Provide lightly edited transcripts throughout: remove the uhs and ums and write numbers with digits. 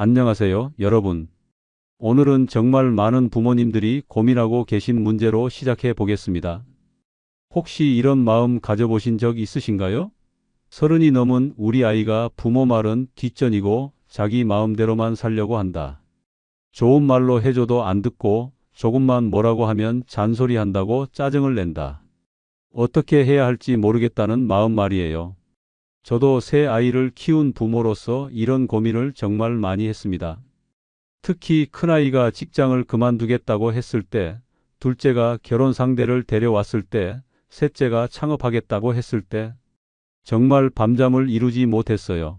안녕하세요, 여러분. 오늘은 정말 많은 부모님들이 고민하고 계신 문제로 시작해 보겠습니다. 혹시 이런 마음 가져보신 적 있으신가요? 서른이 넘은 우리 아이가 부모 말은 뒷전이고 자기 마음대로만 살려고 한다. 좋은 말로 해줘도 안 듣고 조금만 뭐라고 하면 잔소리한다고 짜증을 낸다. 어떻게 해야 할지 모르겠다는 마음 말이에요. 저도 새 아이를 키운 부모로서 이런 고민을 정말 많이 했습니다. 특히 큰아이가 직장을 그만두겠다고 했을 때, 둘째가 결혼 상대를 데려왔을 때, 셋째가 창업하겠다고 했을 때, 정말 밤잠을 이루지 못했어요.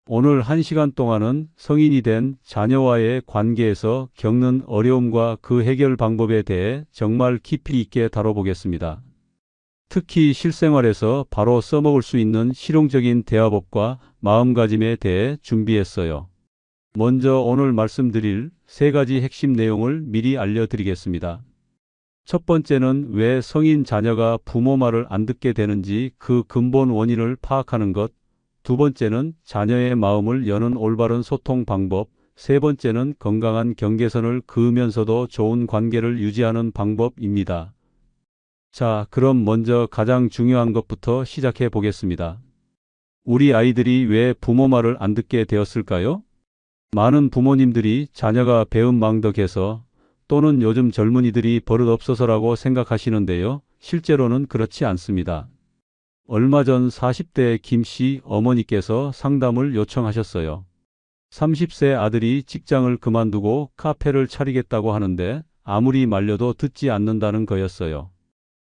오늘 1시간 동안은 성인이 된 자녀와의 관계에서 겪는 어려움과 그 해결 방법에 대해 정말 깊이 있게 다뤄보겠습니다. 특히 실생활에서 바로 써먹을 수 있는 실용적인 대화법과 마음가짐에 대해 준비했어요. 먼저 오늘 말씀드릴 3가지 핵심 내용을 미리 알려드리겠습니다. 첫 번째는 왜 성인 자녀가 부모 말을 안 듣게 되는지 그 근본 원인을 파악하는 것. 두 번째는 자녀의 마음을 여는 올바른 소통 방법. 세 번째는 건강한 경계선을 그으면서도 좋은 관계를 유지하는 방법입니다. 자, 그럼 먼저 가장 중요한 것부터 시작해 보겠습니다. 우리 아이들이 왜 부모 말을 안 듣게 되었을까요? 많은 부모님들이 자녀가 배은망덕해서 또는 요즘 젊은이들이 버릇없어서라고 생각하시는데요. 실제로는 그렇지 않습니다. 얼마 전 40대 김씨 어머니께서 상담을 요청하셨어요. 30세 아들이 직장을 그만두고 카페를 차리겠다고 하는데 아무리 말려도 듣지 않는다는 거였어요.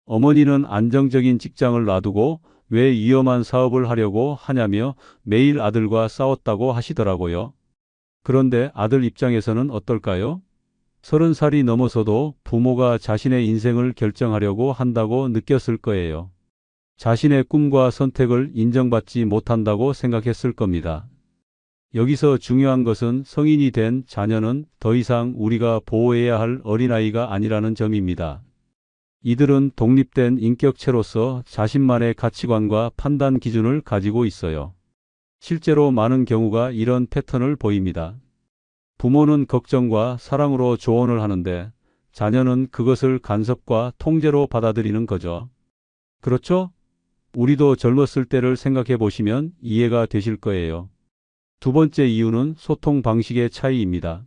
어머니는 안정적인 직장을 놔두고 왜 위험한 사업을 하려고 하냐며 매일 아들과 싸웠다고 하시더라고요. 그런데 아들 입장에서는 어떨까요? 30살이 넘어서도 부모가 자신의 인생을 결정하려고 한다고 느꼈을 거예요. 자신의 꿈과 선택을 인정받지 못한다고 생각했을 겁니다. 여기서 중요한 것은 성인이 된 자녀는 더 이상 우리가 보호해야 할 어린아이가 아니라는 점입니다. 이들은 독립된 인격체로서 자신만의 가치관과 판단 기준을 가지고 있어요. 실제로 많은 경우가 이런 패턴을 보입니다. 부모는 걱정과 사랑으로 조언을 하는데 자녀는 그것을 간섭과 통제로 받아들이는 거죠. 그렇죠? 우리도 젊었을 때를 생각해 보시면 이해가 되실 거예요. 두 번째 이유는 소통 방식의 차이입니다.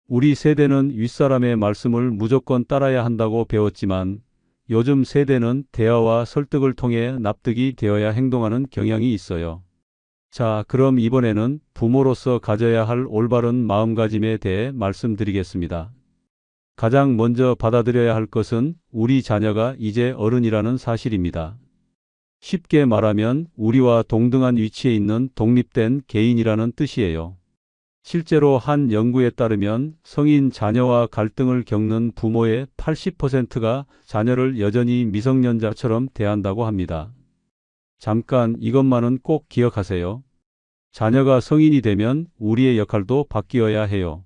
우리 세대는 윗사람의 말씀을 무조건 따라야 한다고 배웠지만 요즘 세대는 대화와 설득을 통해 납득이 되어야 행동하는 경향이 있어요. 자, 그럼 이번에는 부모로서 가져야 할 올바른 마음가짐에 대해 말씀드리겠습니다. 가장 먼저 받아들여야 할 것은 우리 자녀가 이제 어른이라는 사실입니다. 쉽게 말하면 우리와 동등한 위치에 있는 독립된 개인이라는 뜻이에요. 실제로 한 연구에 따르면 성인 자녀와 갈등을 겪는 부모의 80%가 자녀를 여전히 미성년자처럼 대한다고 합니다. 잠깐 이것만은 꼭 기억하세요. 자녀가 성인이 되면 우리의 역할도 바뀌어야 해요.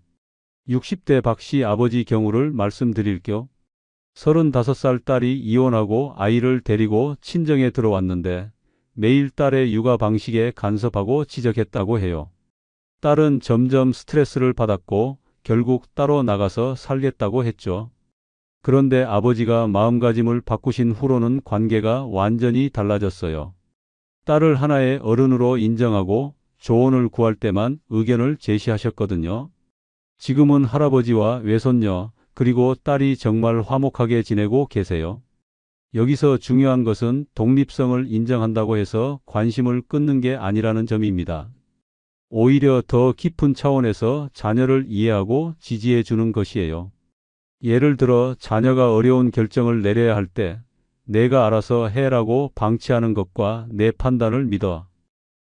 60대 박씨 아버지 경우를 말씀드릴게요. 35살 딸이 이혼하고 아이를 데리고 친정에 들어왔는데 매일 딸의 육아 방식에 간섭하고 지적했다고 해요. 딸은 점점 스트레스를 받았고 결국 따로 나가서 살겠다고 했죠. 그런데 아버지가 마음가짐을 바꾸신 후로는 관계가 완전히 달라졌어요. 딸을 하나의 어른으로 인정하고 조언을 구할 때만 의견을 제시하셨거든요. 지금은 할아버지와 외손녀 그리고 딸이 정말 화목하게 지내고 계세요. 여기서 중요한 것은 독립성을 인정한다고 해서 관심을 끊는 게 아니라는 점입니다. 오히려 더 깊은 차원에서 자녀를 이해하고 지지해 주는 것이에요. 예를 들어 자녀가 어려운 결정을 내려야 할 때 내가 알아서 해라고 방치하는 것과 내 판단을 믿어.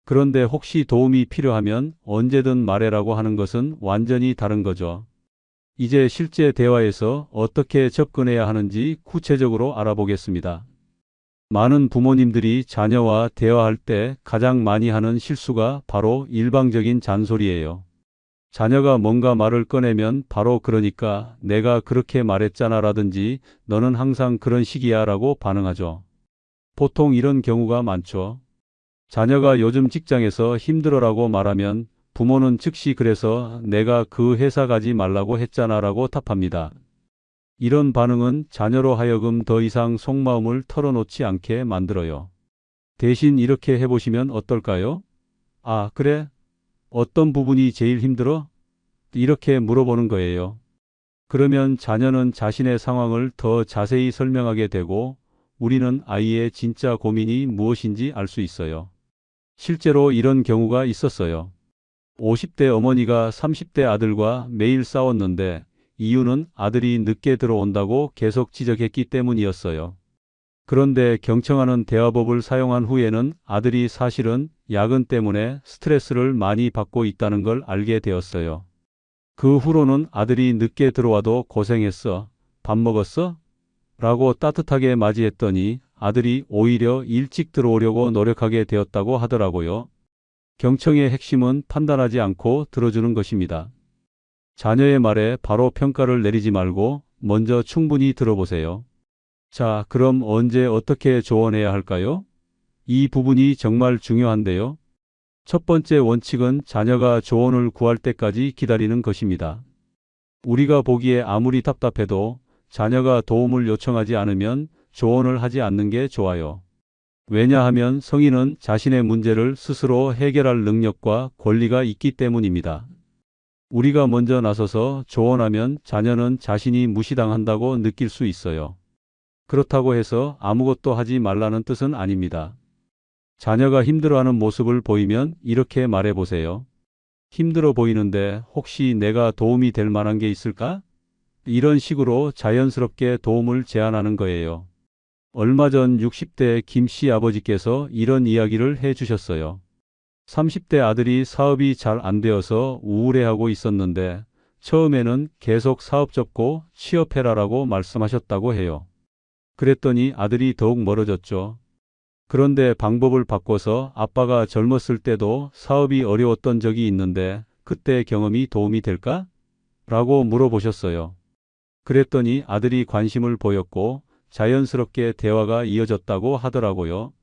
그런데 혹시 도움이 필요하면 언제든 말해라고 하는 것은 완전히 다른 거죠. 이제 실제 대화에서 어떻게 접근해야 하는지 구체적으로 알아보겠습니다. 많은 부모님들이 자녀와 대화할 때 가장 많이 하는 실수가 바로 일방적인 잔소리예요. 자녀가 뭔가 말을 꺼내면 바로 그러니까 내가 그렇게 말했잖아 라든지 너는 항상 그런 식이야 라고 반응하죠. 보통 이런 경우가 많죠. 자녀가 요즘 직장에서 힘들어라고 말하면 부모는 즉시 그래서 내가 그 회사 가지 말라고 했잖아라고 답합니다. 이런 반응은 자녀로 하여금 더 이상 속마음을 털어놓지 않게 만들어요. 대신 이렇게 해보시면 어떨까요? 아, 그래? 어떤 부분이 제일 힘들어? 이렇게 물어보는 거예요. 그러면 자녀는 자신의 상황을 더 자세히 설명하게 되고 우리는 아이의 진짜 고민이 무엇인지 알 수 있어요. 실제로 이런 경우가 있었어요. 50대 어머니가 30대 아들과 매일 싸웠는데 이유는 아들이 늦게 들어온다고 계속 지적했기 때문이었어요. 그런데 경청하는 대화법을 사용한 후에는 아들이 사실은 야근 때문에 스트레스를 많이 받고 있다는 걸 알게 되었어요. 그 후로는 아들이 늦게 들어와도 고생했어. 밥 먹었어? 라고 따뜻하게 맞이했더니 아들이 오히려 일찍 들어오려고 노력하게 되었다고 하더라고요. 경청의 핵심은 판단하지 않고 들어주는 것입니다. 자녀의 말에 바로 평가를 내리지 말고 먼저 충분히 들어보세요. 자, 그럼 언제 어떻게 조언해야 할까요? 이 부분이 정말 중요한데요. 첫 번째 원칙은 자녀가 조언을 구할 때까지 기다리는 것입니다. 우리가 보기에 아무리 답답해도 자녀가 도움을 요청하지 않으면 조언을 하지 않는 게 좋아요. 왜냐하면 성인은 자신의 문제를 스스로 해결할 능력과 권리가 있기 때문입니다. 우리가 먼저 나서서 조언하면 자녀는 자신이 무시당한다고 느낄 수 있어요. 그렇다고 해서 아무것도 하지 말라는 뜻은 아닙니다. 자녀가 힘들어하는 모습을 보이면 이렇게 말해보세요. 힘들어 보이는데 혹시 내가 도움이 될 만한 게 있을까? 이런 식으로 자연스럽게 도움을 제안하는 거예요. 얼마 전 60대 김 씨 아버지께서 이런 이야기를 해 주셨어요. 30대 아들이 사업이 잘 안 되어서 우울해하고 있었는데 처음에는 계속 사업 접고 취업해라라고 말씀하셨다고 해요. 그랬더니 아들이 더욱 멀어졌죠. 그런데 방법을 바꿔서 아빠가 젊었을 때도 사업이 어려웠던 적이 있는데 그때 경험이 도움이 될까? 라고 물어보셨어요. 그랬더니 아들이 관심을 보였고 자연스럽게 대화가 이어졌다고 하더라고요.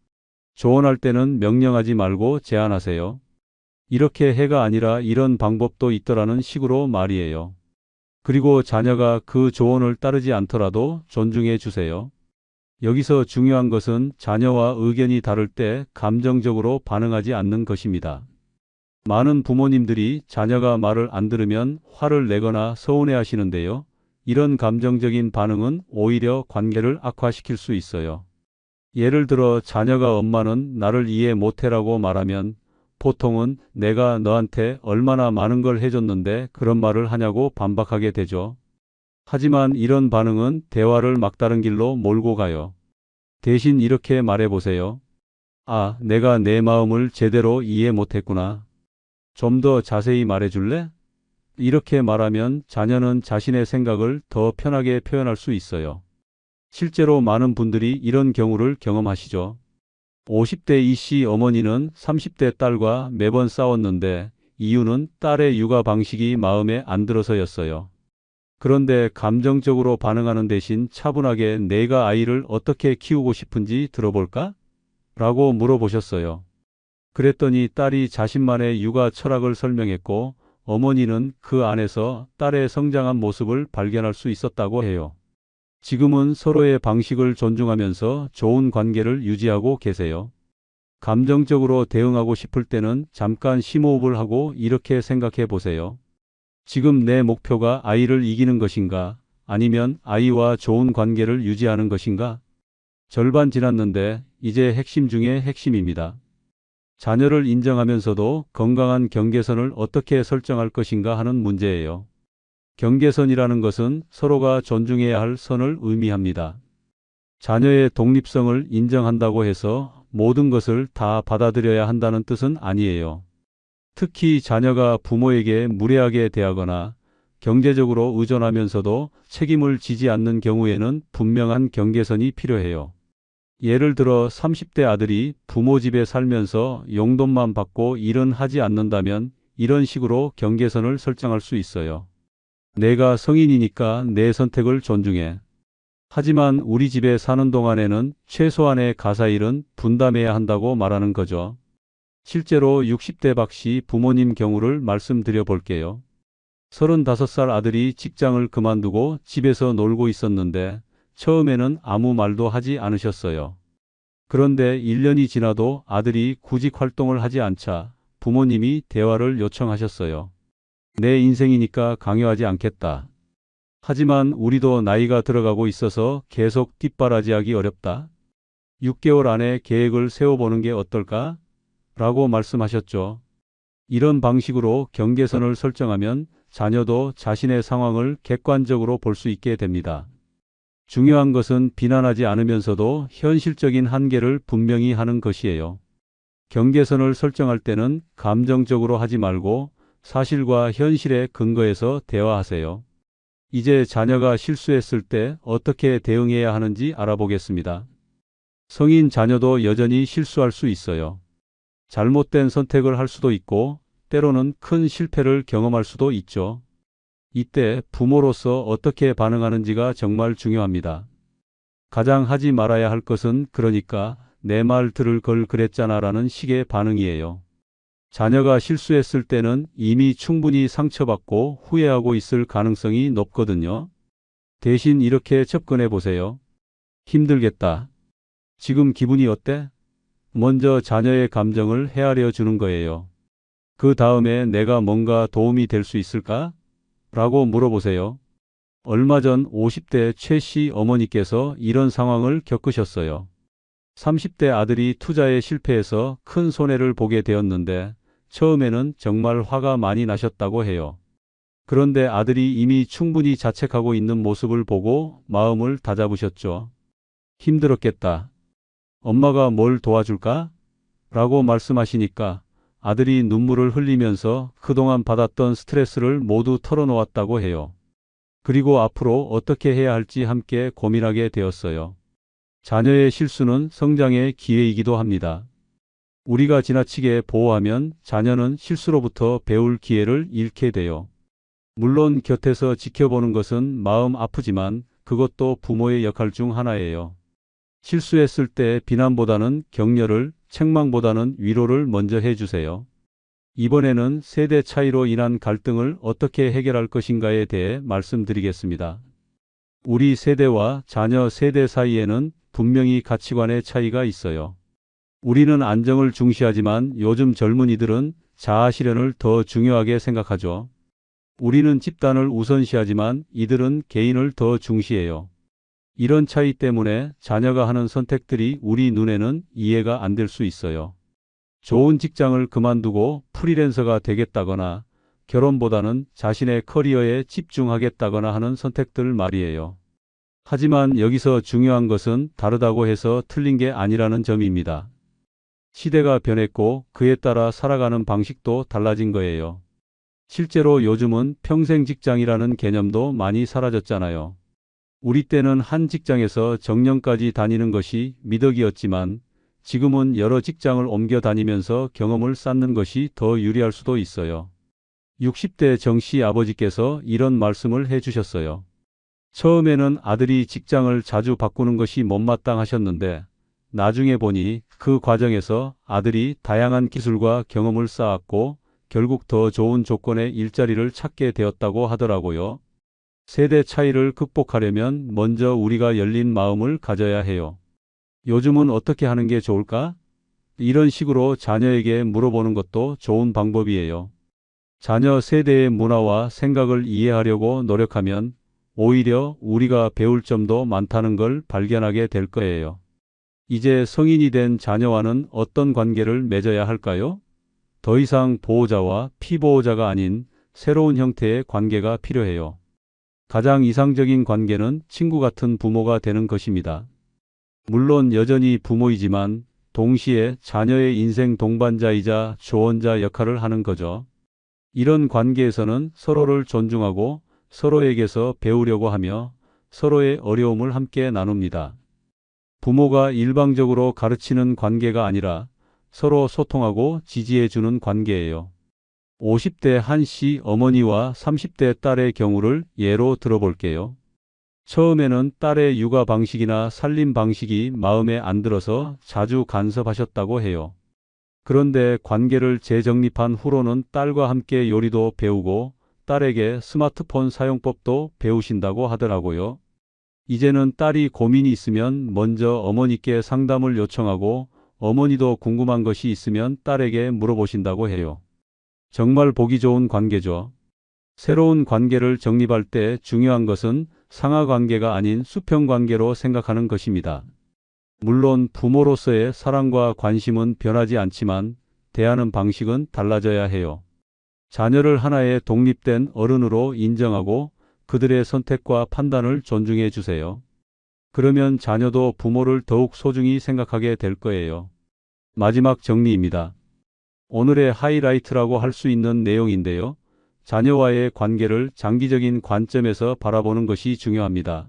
조언할 때는 명령하지 말고 제안하세요. 이렇게 해가 아니라 이런 방법도 있더라는 식으로 말이에요. 그리고 자녀가 그 조언을 따르지 않더라도 존중해 주세요. 여기서 중요한 것은 자녀와 의견이 다를 때 감정적으로 반응하지 않는 것입니다. 많은 부모님들이 자녀가 말을 안 들으면 화를 내거나 서운해 하시는데요. 이런 감정적인 반응은 오히려 관계를 악화시킬 수 있어요. 예를 들어 자녀가 엄마는 나를 이해 못해라고 말하면 보통은 내가 너한테 얼마나 많은 걸 해줬는데 그런 말을 하냐고 반박하게 되죠. 하지만 이런 반응은 대화를 막다른 길로 몰고 가요. 대신 이렇게 말해보세요. 아, 내가 내 마음을 제대로 이해 못했구나. 좀 더 자세히 말해줄래? 이렇게 말하면 자녀는 자신의 생각을 더 편하게 표현할 수 있어요. 실제로 많은 분들이 이런 경우를 경험하시죠. 50대 이 씨 어머니는 30대 딸과 매번 싸웠는데 이유는 딸의 육아 방식이 마음에 안 들어서였어요. 그런데 감정적으로 반응하는 대신 차분하게 내가 아이를 어떻게 키우고 싶은지 들어볼까? 라고 물어보셨어요. 그랬더니 딸이 자신만의 육아 철학을 설명했고 어머니는 그 안에서 딸의 성장한 모습을 발견할 수 있었다고 해요. 지금은 서로의 방식을 존중하면서 좋은 관계를 유지하고 계세요. 감정적으로 대응하고 싶을 때는 잠깐 심호흡을 하고 이렇게 생각해 보세요. 지금 내 목표가 아이를 이기는 것인가? 아니면 아이와 좋은 관계를 유지하는 것인가? 절반 지났는데 이제 핵심 중에 핵심입니다. 자녀를 인정하면서도 건강한 경계선을 어떻게 설정할 것인가 하는 문제예요. 경계선이라는 것은 서로가 존중해야 할 선을 의미합니다. 자녀의 독립성을 인정한다고 해서 모든 것을 다 받아들여야 한다는 뜻은 아니에요. 특히 자녀가 부모에게 무례하게 대하거나 경제적으로 의존하면서도 책임을 지지 않는 경우에는 분명한 경계선이 필요해요. 예를 들어 30대 아들이 부모 집에 살면서 용돈만 받고 일은 하지 않는다면 이런 식으로 경계선을 설정할 수 있어요. 내가 성인이니까 내 선택을 존중해. 하지만 우리 집에 사는 동안에는 최소한의 가사일은 분담해야 한다고 말하는 거죠. 실제로 60대 박 씨 부모님 경우를 말씀드려 볼게요. 35살 아들이 직장을 그만두고 집에서 놀고 있었는데 처음에는 아무 말도 하지 않으셨어요. 그런데 1년이 지나도 아들이 구직 활동을 하지 않자 부모님이 대화를 요청하셨어요. 내 인생이니까 강요하지 않겠다. 하지만 우리도 나이가 들어가고 있어서 계속 뒷바라지하기 어렵다. 6개월 안에 계획을 세워보는 게 어떨까? 라고 말씀하셨죠. 이런 방식으로 경계선을 설정하면 자녀도 자신의 상황을 객관적으로 볼 수 있게 됩니다. 중요한 것은 비난하지 않으면서도 현실적인 한계를 분명히 하는 것이에요. 경계선을 설정할 때는 감정적으로 하지 말고 사실과 현실에 근거해서 대화하세요. 이제 자녀가 실수했을 때 어떻게 대응해야 하는지 알아보겠습니다. 성인 자녀도 여전히 실수할 수 있어요. 잘못된 선택을 할 수도 있고 때로는 큰 실패를 경험할 수도 있죠. 이때 부모로서 어떻게 반응하는지가 정말 중요합니다. 가장 하지 말아야 할 것은 그러니까 내 말 들을 걸 그랬잖아 라는 식의 반응이에요. 자녀가 실수했을 때는 이미 충분히 상처받고 후회하고 있을 가능성이 높거든요. 대신 이렇게 접근해 보세요. 힘들겠다. 지금 기분이 어때? 먼저 자녀의 감정을 헤아려 주는 거예요. 그 다음에 내가 뭔가 도움이 될 수 있을까? 라고 물어보세요. 얼마 전 50대 최 씨 어머니께서 이런 상황을 겪으셨어요. 30대 아들이 투자에 실패해서 큰 손해를 보게 되었는데 처음에는 정말 화가 많이 나셨다고 해요. 그런데 아들이 이미 충분히 자책하고 있는 모습을 보고 마음을 다잡으셨죠. 힘들었겠다. 엄마가 뭘 도와줄까? 라고 말씀하시니까 아들이 눈물을 흘리면서 그동안 받았던 스트레스를 모두 털어놓았다고 해요. 그리고 앞으로 어떻게 해야 할지 함께 고민하게 되었어요. 자녀의 실수는 성장의 기회이기도 합니다. 우리가 지나치게 보호하면 자녀는 실수로부터 배울 기회를 잃게 돼요. 물론 곁에서 지켜보는 것은 마음 아프지만 그것도 부모의 역할 중 하나예요. 실수했을 때 비난보다는 격려를, 책망보다는 위로를 먼저 해주세요. 이번에는 세대 차이로 인한 갈등을 어떻게 해결할 것인가에 대해 말씀드리겠습니다. 우리 세대와 자녀 세대 사이에는 분명히 가치관의 차이가 있어요. 우리는 안정을 중시하지만 요즘 젊은이들은 자아 실현을 더 중요하게 생각하죠. 우리는 집단을 우선시하지만 이들은 개인을 더 중시해요. 이런 차이 때문에 자녀가 하는 선택들이 우리 눈에는 이해가 안 될 수 있어요. 좋은 직장을 그만두고 프리랜서가 되겠다거나 결혼보다는 자신의 커리어에 집중하겠다거나 하는 선택들 말이에요. 하지만 여기서 중요한 것은 다르다고 해서 틀린 게 아니라는 점입니다. 시대가 변했고 그에 따라 살아가는 방식도 달라진 거예요. 실제로 요즘은 평생 직장이라는 개념도 많이 사라졌잖아요. 우리 때는 한 직장에서 정년까지 다니는 것이 미덕이었지만 지금은 여러 직장을 옮겨 다니면서 경험을 쌓는 것이 더 유리할 수도 있어요. 60대 정 씨 아버지께서 이런 말씀을 해주셨어요. 처음에는 아들이 직장을 자주 바꾸는 것이 못마땅하셨는데 나중에 보니 그 과정에서 아들이 다양한 기술과 경험을 쌓았고 결국 더 좋은 조건의 일자리를 찾게 되었다고 하더라고요. 세대 차이를 극복하려면 먼저 우리가 열린 마음을 가져야 해요. 요즘은 어떻게 하는 게 좋을까? 이런 식으로 자녀에게 물어보는 것도 좋은 방법이에요. 자녀 세대의 문화와 생각을 이해하려고 노력하면 오히려 우리가 배울 점도 많다는 걸 발견하게 될 거예요. 이제 성인이 된 자녀와는 어떤 관계를 맺어야 할까요? 더 이상 보호자와 피보호자가 아닌 새로운 형태의 관계가 필요해요. 가장 이상적인 관계는 친구 같은 부모가 되는 것입니다. 물론 여전히 부모이지만 동시에 자녀의 인생 동반자이자 조언자 역할을 하는 거죠. 이런 관계에서는 서로를 존중하고 서로에게서 배우려고 하며 서로의 어려움을 함께 나눕니다. 부모가 일방적으로 가르치는 관계가 아니라 서로 소통하고 지지해주는 관계예요. 50대 한 씨 어머니와 30대 딸의 경우를 예로 들어볼게요. 처음에는 딸의 육아 방식이나 살림 방식이 마음에 안 들어서 자주 간섭하셨다고 해요. 그런데 관계를 재정립한 후로는 딸과 함께 요리도 배우고 딸에게 스마트폰 사용법도 배우신다고 하더라고요. 이제는 딸이 고민이 있으면 먼저 어머니께 상담을 요청하고 어머니도 궁금한 것이 있으면 딸에게 물어보신다고 해요. 정말 보기 좋은 관계죠. 새로운 관계를 정립할 때 중요한 것은 상하 관계가 아닌 수평 관계로 생각하는 것입니다. 물론 부모로서의 사랑과 관심은 변하지 않지만 대하는 방식은 달라져야 해요. 자녀를 하나의 독립된 어른으로 인정하고 그들의 선택과 판단을 존중해 주세요. 그러면 자녀도 부모를 더욱 소중히 생각하게 될 거예요. 마지막 정리입니다. 오늘의 하이라이트라고 할 수 있는 내용인데요. 자녀와의 관계를 장기적인 관점에서 바라보는 것이 중요합니다.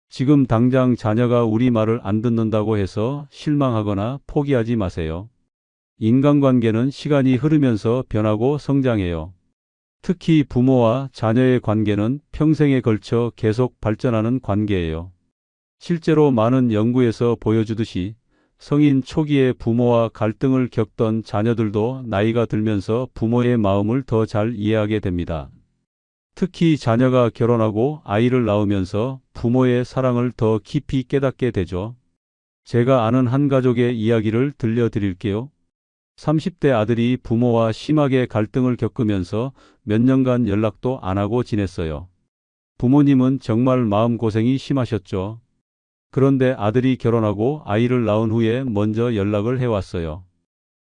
지금 당장 자녀가 우리 말을 안 듣는다고 해서 실망하거나 포기하지 마세요. 인간관계는 시간이 흐르면서 변하고 성장해요. 특히 부모와 자녀의 관계는 평생에 걸쳐 계속 발전하는 관계예요. 실제로 많은 연구에서 보여주듯이 성인 초기에 부모와 갈등을 겪던 자녀들도 나이가 들면서 부모의 마음을 더 잘 이해하게 됩니다. 특히 자녀가 결혼하고 아이를 낳으면서 부모의 사랑을 더 깊이 깨닫게 되죠. 제가 아는 한 가족의 이야기를 들려드릴게요. 30대 아들이 부모와 심하게 갈등을 겪으면서 몇 년간 연락도 안 하고 지냈어요. 부모님은 정말 마음고생이 심하셨죠. 그런데 아들이 결혼하고 아이를 낳은 후에 먼저 연락을 해왔어요.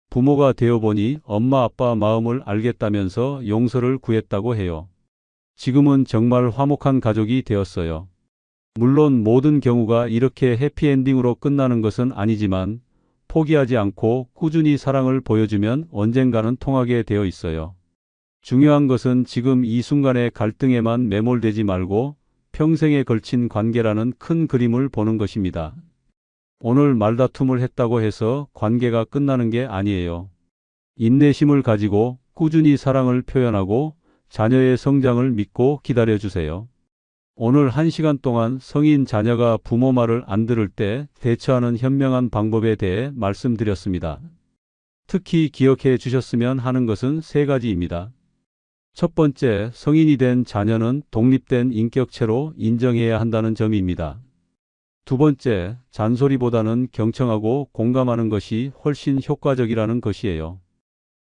부모가 되어보니 엄마 아빠 마음을 알겠다면서 용서를 구했다고 해요. 지금은 정말 화목한 가족이 되었어요. 물론 모든 경우가 이렇게 해피엔딩으로 끝나는 것은 아니지만 포기하지 않고 꾸준히 사랑을 보여주면 언젠가는 통하게 되어 있어요. 중요한 것은 지금 이 순간의 갈등에만 매몰되지 말고 평생에 걸친 관계라는 큰 그림을 보는 것입니다. 오늘 말다툼을 했다고 해서 관계가 끝나는 게 아니에요. 인내심을 가지고 꾸준히 사랑을 표현하고 자녀의 성장을 믿고 기다려주세요. 오늘 1시간 동안 성인 자녀가 부모 말을 안 들을 때 대처하는 현명한 방법에 대해 말씀드렸습니다. 특히 기억해 주셨으면 하는 것은 3가지입니다. 첫 번째, 성인이 된 자녀는 독립된 인격체로 인정해야 한다는 점입니다. 두 번째, 잔소리보다는 경청하고 공감하는 것이 훨씬 효과적이라는 것이에요.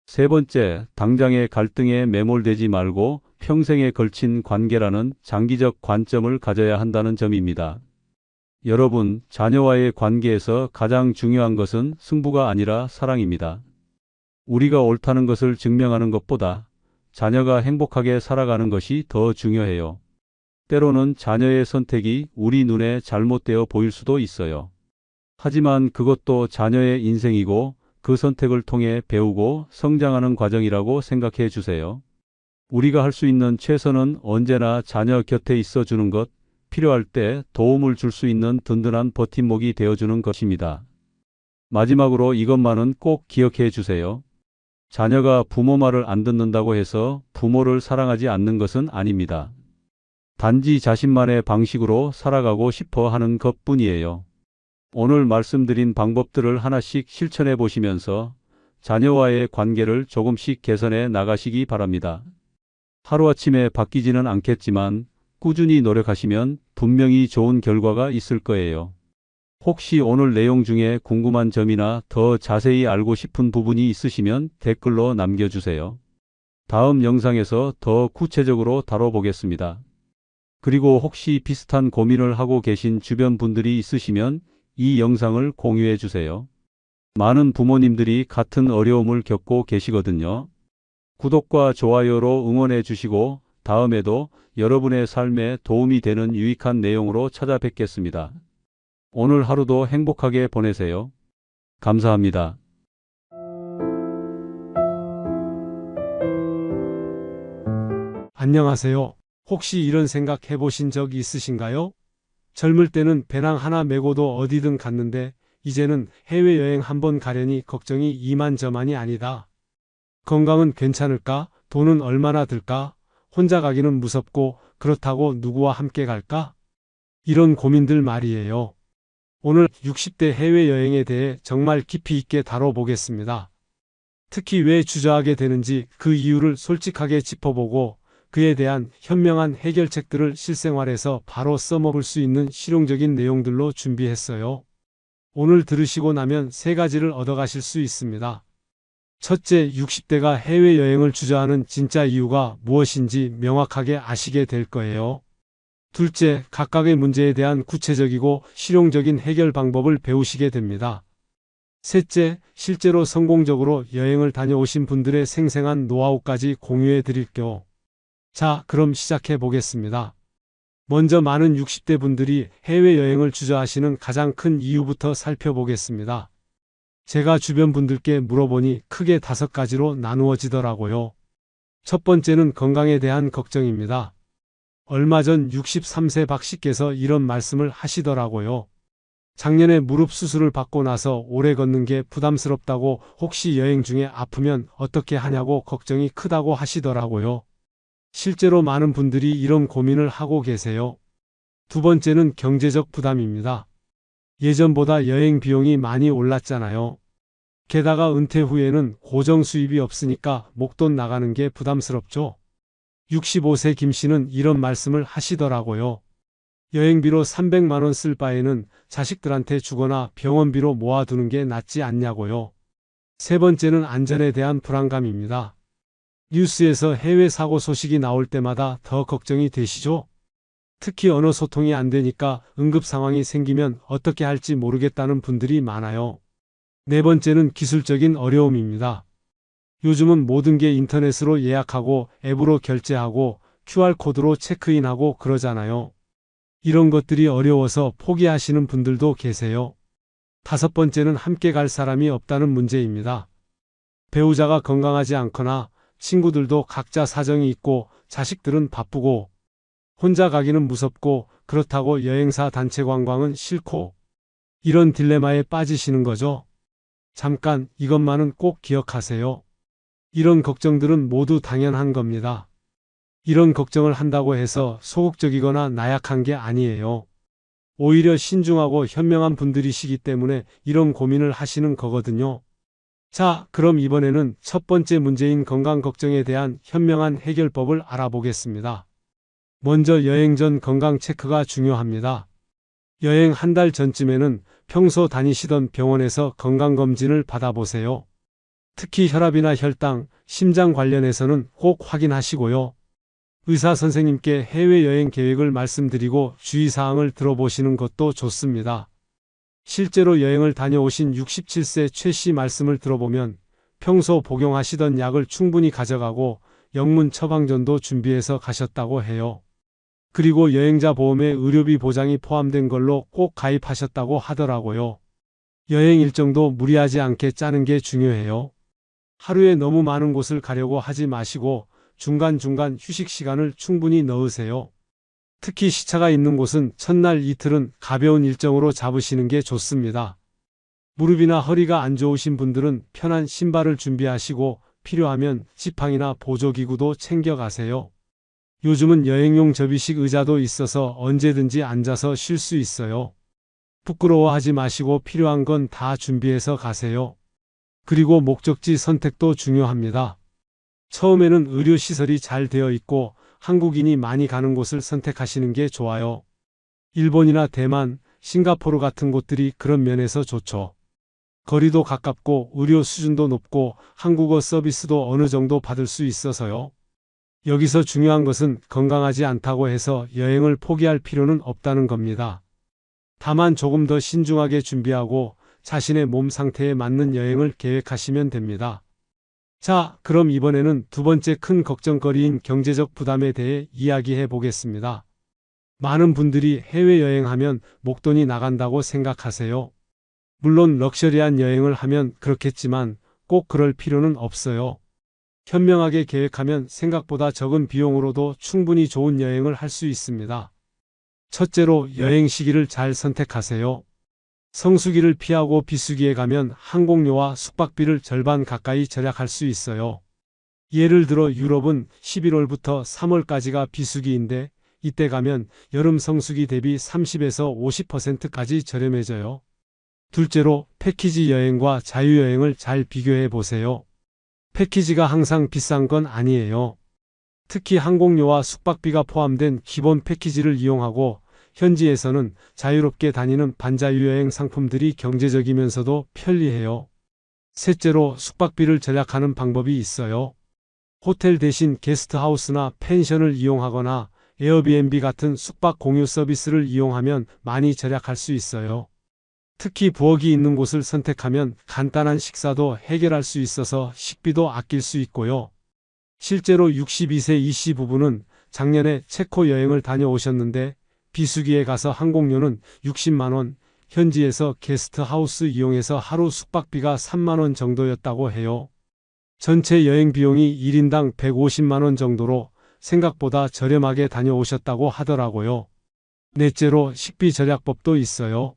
세 번째, 당장의 갈등에 매몰되지 말고 평생에 걸친 관계라는 장기적 관점을 가져야 한다는 점입니다. 여러분, 자녀와의 관계에서 가장 중요한 것은 승부가 아니라 사랑입니다. 우리가 옳다는 것을 증명하는 것보다 자녀가 행복하게 살아가는 것이 더 중요해요. 때로는 자녀의 선택이 우리 눈에 잘못되어 보일 수도 있어요. 하지만 그것도 자녀의 인생이고 그 선택을 통해 배우고 성장하는 과정이라고 생각해 주세요. 우리가 할 수 있는 최선은 언제나 자녀 곁에 있어 주는 것, 필요할 때 도움을 줄 수 있는 든든한 버팀목이 되어 주는 것입니다. 마지막으로 이것만은 꼭 기억해 주세요. 자녀가 부모 말을 안 듣는다고 해서 부모를 사랑하지 않는 것은 아닙니다. 단지 자신만의 방식으로 살아가고 싶어 하는 것뿐이에요. 오늘 말씀드린 방법들을 하나씩 실천해 보시면서 자녀와의 관계를 조금씩 개선해 나가시기 바랍니다. 하루아침에 바뀌지는 않겠지만 꾸준히 노력하시면 분명히 좋은 결과가 있을 거예요. 혹시 오늘 내용 중에 궁금한 점이나 더 자세히 알고 싶은 부분이 있으시면 댓글로 남겨주세요. 다음 영상에서 더 구체적으로 다뤄보겠습니다. 그리고 혹시 비슷한 고민을 하고 계신 주변 분들이 있으시면 이 영상을 공유해 주세요. 많은 부모님들이 같은 어려움을 겪고 계시거든요. 구독과 좋아요로 응원해 주시고 다음에도 여러분의 삶에 도움이 되는 유익한 내용으로 찾아뵙겠습니다. 오늘 하루도 행복하게 보내세요. 감사합니다. 안녕하세요. 혹시 이런 생각 해보신 적 있으신가요? 젊을 때는 배낭 하나 메고도 어디든 갔는데 이제는 해외여행 한번 가려니 걱정이 이만저만이 아니다. 건강은 괜찮을까? 돈은 얼마나 들까? 혼자 가기는 무섭고 그렇다고 누구와 함께 갈까? 이런 고민들 말이에요. 오늘 60대 해외여행에 대해 정말 깊이 있게 다뤄보겠습니다. 특히 왜 주저하게 되는지 그 이유를 솔직하게 짚어보고 그에 대한 현명한 해결책들을 실생활에서 바로 써먹을 수 있는 실용적인 내용들로 준비했어요. 오늘 들으시고 나면 3가지를 얻어가실 수 있습니다. 첫째, 60대가 해외여행을 주저하는 진짜 이유가 무엇인지 명확하게 아시게 될 거예요. 둘째, 각각의 문제에 대한 구체적이고 실용적인 해결 방법을 배우시게 됩니다. 셋째, 실제로 성공적으로 여행을 다녀오신 분들의 생생한 노하우까지 공유해 드릴게요. 자, 그럼 시작해 보겠습니다. 먼저 많은 60대 분들이 해외여행을 주저하시는 가장 큰 이유부터 살펴보겠습니다. 제가 주변 분들께 물어보니 크게 5가지로 나누어지더라고요. 첫 번째는 건강에 대한 걱정입니다. 얼마 전 63세 박 씨께서 이런 말씀을 하시더라고요. 작년에 무릎 수술을 받고 나서 오래 걷는 게 부담스럽다고 혹시 여행 중에 아프면 어떻게 하냐고 걱정이 크다고 하시더라고요. 실제로 많은 분들이 이런 고민을 하고 계세요. 두 번째는 경제적 부담입니다. 예전보다 여행 비용이 많이 올랐잖아요. 게다가 은퇴 후에는 고정 수입이 없으니까 목돈 나가는 게 부담스럽죠. 65세 김 씨는 이런 말씀을 하시더라고요. 여행비로 300만 원 쓸 바에는 자식들한테 주거나 병원비로 모아두는 게 낫지 않냐고요. 세 번째는 안전에 대한 불안감입니다. 뉴스에서 해외 사고 소식이 나올 때마다 더 걱정이 되시죠? 특히 언어 소통이 안 되니까 응급 상황이 생기면 어떻게 할지 모르겠다는 분들이 많아요. 네 번째는 기술적인 어려움입니다. 요즘은 모든 게 인터넷으로 예약하고 앱으로 결제하고 QR코드로 체크인하고 그러잖아요. 이런 것들이 어려워서 포기하시는 분들도 계세요. 다섯 번째는 함께 갈 사람이 없다는 문제입니다. 배우자가 건강하지 않거나 친구들도 각자 사정이 있고 자식들은 바쁘고 혼자 가기는 무섭고 그렇다고 여행사 단체 관광은 싫고 이런 딜레마에 빠지시는 거죠. 잠깐 이것만은 꼭 기억하세요. 이런 걱정들은 모두 당연한 겁니다. 이런 걱정을 한다고 해서 소극적이거나 나약한 게 아니에요. 오히려 신중하고 현명한 분들이시기 때문에 이런 고민을 하시는 거거든요. 자, 그럼 이번에는 첫 번째 문제인 건강 걱정에 대한 현명한 해결법을 알아보겠습니다. 먼저 여행 전 건강 체크가 중요합니다. 여행 한 달 전쯤에는 평소 다니시던 병원에서 건강검진을 받아보세요. 특히 혈압이나 혈당, 심장 관련해서는 꼭 확인하시고요. 의사 선생님께 해외여행 계획을 말씀드리고 주의사항을 들어보시는 것도 좋습니다. 실제로 여행을 다녀오신 67세 최 씨 말씀을 들어보면 평소 복용하시던 약을 충분히 가져가고 영문 처방전도 준비해서 가셨다고 해요. 그리고 여행자 보험에 의료비 보장이 포함된 걸로 꼭 가입하셨다고 하더라고요. 여행 일정도 무리하지 않게 짜는 게 중요해요. 하루에 너무 많은 곳을 가려고 하지 마시고 중간중간 휴식 시간을 충분히 넣으세요. 특히 시차가 있는 곳은 첫날 이틀은 가벼운 일정으로 잡으시는 게 좋습니다. 무릎이나 허리가 안 좋으신 분들은 편한 신발을 준비하시고 필요하면 지팡이나 보조기구도 챙겨가세요. 요즘은 여행용 접이식 의자도 있어서 언제든지 앉아서 쉴 수 있어요. 부끄러워하지 마시고 필요한 건 다 준비해서 가세요. 그리고 목적지 선택도 중요합니다. 처음에는 의료시설이 잘 되어 있고 한국인이 많이 가는 곳을 선택하시는 게 좋아요. 일본이나 대만, 싱가포르 같은 곳들이 그런 면에서 좋죠. 거리도 가깝고 의료 수준도 높고 한국어 서비스도 어느 정도 받을 수 있어서요. 여기서 중요한 것은 건강하지 않다고 해서 여행을 포기할 필요는 없다는 겁니다. 다만 조금 더 신중하게 준비하고 자신의 몸 상태에 맞는 여행을 계획하시면 됩니다. 자, 그럼 이번에는 두 번째 큰 걱정거리인 경제적 부담에 대해 이야기해 보겠습니다. 많은 분들이 해외여행하면 목돈이 나간다고 생각하세요. 물론 럭셔리한 여행을 하면 그렇겠지만 꼭 그럴 필요는 없어요. 현명하게 계획하면 생각보다 적은 비용으로도 충분히 좋은 여행을 할 수 있습니다. 첫째로 여행 시기를 잘 선택하세요. 성수기를 피하고 비수기에 가면 항공료와 숙박비를 절반 가까이 절약할 수 있어요. 예를 들어 유럽은 11월부터 3월까지가 비수기인데 이때 가면 여름 성수기 대비 30에서 50%까지 저렴해져요. 둘째로 패키지 여행과 자유여행을 잘 비교해 보세요. 패키지가 항상 비싼 건 아니에요. 특히 항공료와 숙박비가 포함된 기본 패키지를 이용하고 현지에서는 자유롭게 다니는 반자유 여행 상품들이 경제적이면서도 편리해요. 셋째로 숙박비를 절약하는 방법이 있어요. 호텔 대신 게스트하우스나 펜션을 이용하거나 에어비앤비 같은 숙박 공유 서비스를 이용하면 많이 절약할 수 있어요. 특히 부엌이 있는 곳을 선택하면 간단한 식사도 해결할 수 있어서 식비도 아낄 수 있고요. 실제로 62세 이씨 부부는 작년에 체코 여행을 다녀오셨는데 비수기에 가서 항공료는 60만 원, 현지에서 게스트하우스 이용해서 하루 숙박비가 3만 원 정도였다고 해요. 전체 여행 비용이 1인당 150만 원 정도로 생각보다 저렴하게 다녀오셨다고 하더라고요. 넷째로 식비 절약법도 있어요.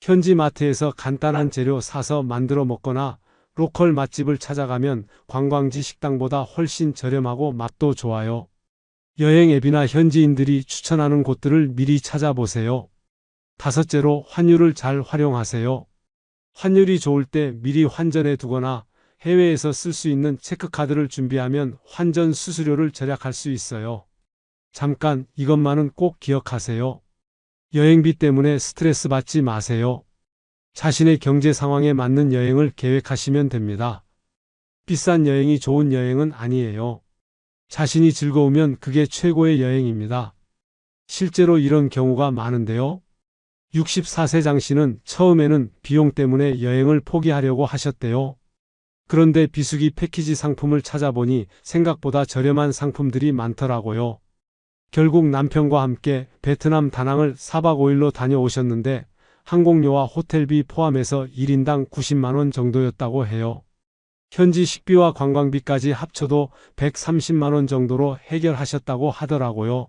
현지 마트에서 간단한 재료 사서 만들어 먹거나 로컬 맛집을 찾아가면 관광지 식당보다 훨씬 저렴하고 맛도 좋아요. 여행 앱이나 현지인들이 추천하는 곳들을 미리 찾아보세요. 다섯째로 환율을 잘 활용하세요. 환율이 좋을 때 미리 환전해 두거나 해외에서 쓸 수 있는 체크카드를 준비하면 환전 수수료를 절약할 수 있어요. 잠깐 이것만은 꼭 기억하세요. 여행비 때문에 스트레스 받지 마세요. 자신의 경제 상황에 맞는 여행을 계획하시면 됩니다. 비싼 여행이 좋은 여행은 아니에요. 자신이 즐거우면 그게 최고의 여행입니다. 실제로 이런 경우가 많은데요. 64세 장 씨는 처음에는 비용 때문에 여행을 포기하려고 하셨대요. 그런데 비수기 패키지 상품을 찾아보니 생각보다 저렴한 상품들이 많더라고요. 결국 남편과 함께 베트남 다낭을 4박 5일로 다녀오셨는데 항공료와 호텔비 포함해서 1인당 90만 원 정도였다고 해요. 현지 식비와 관광비까지 합쳐도 130만 원 정도로 해결하셨다고 하더라고요.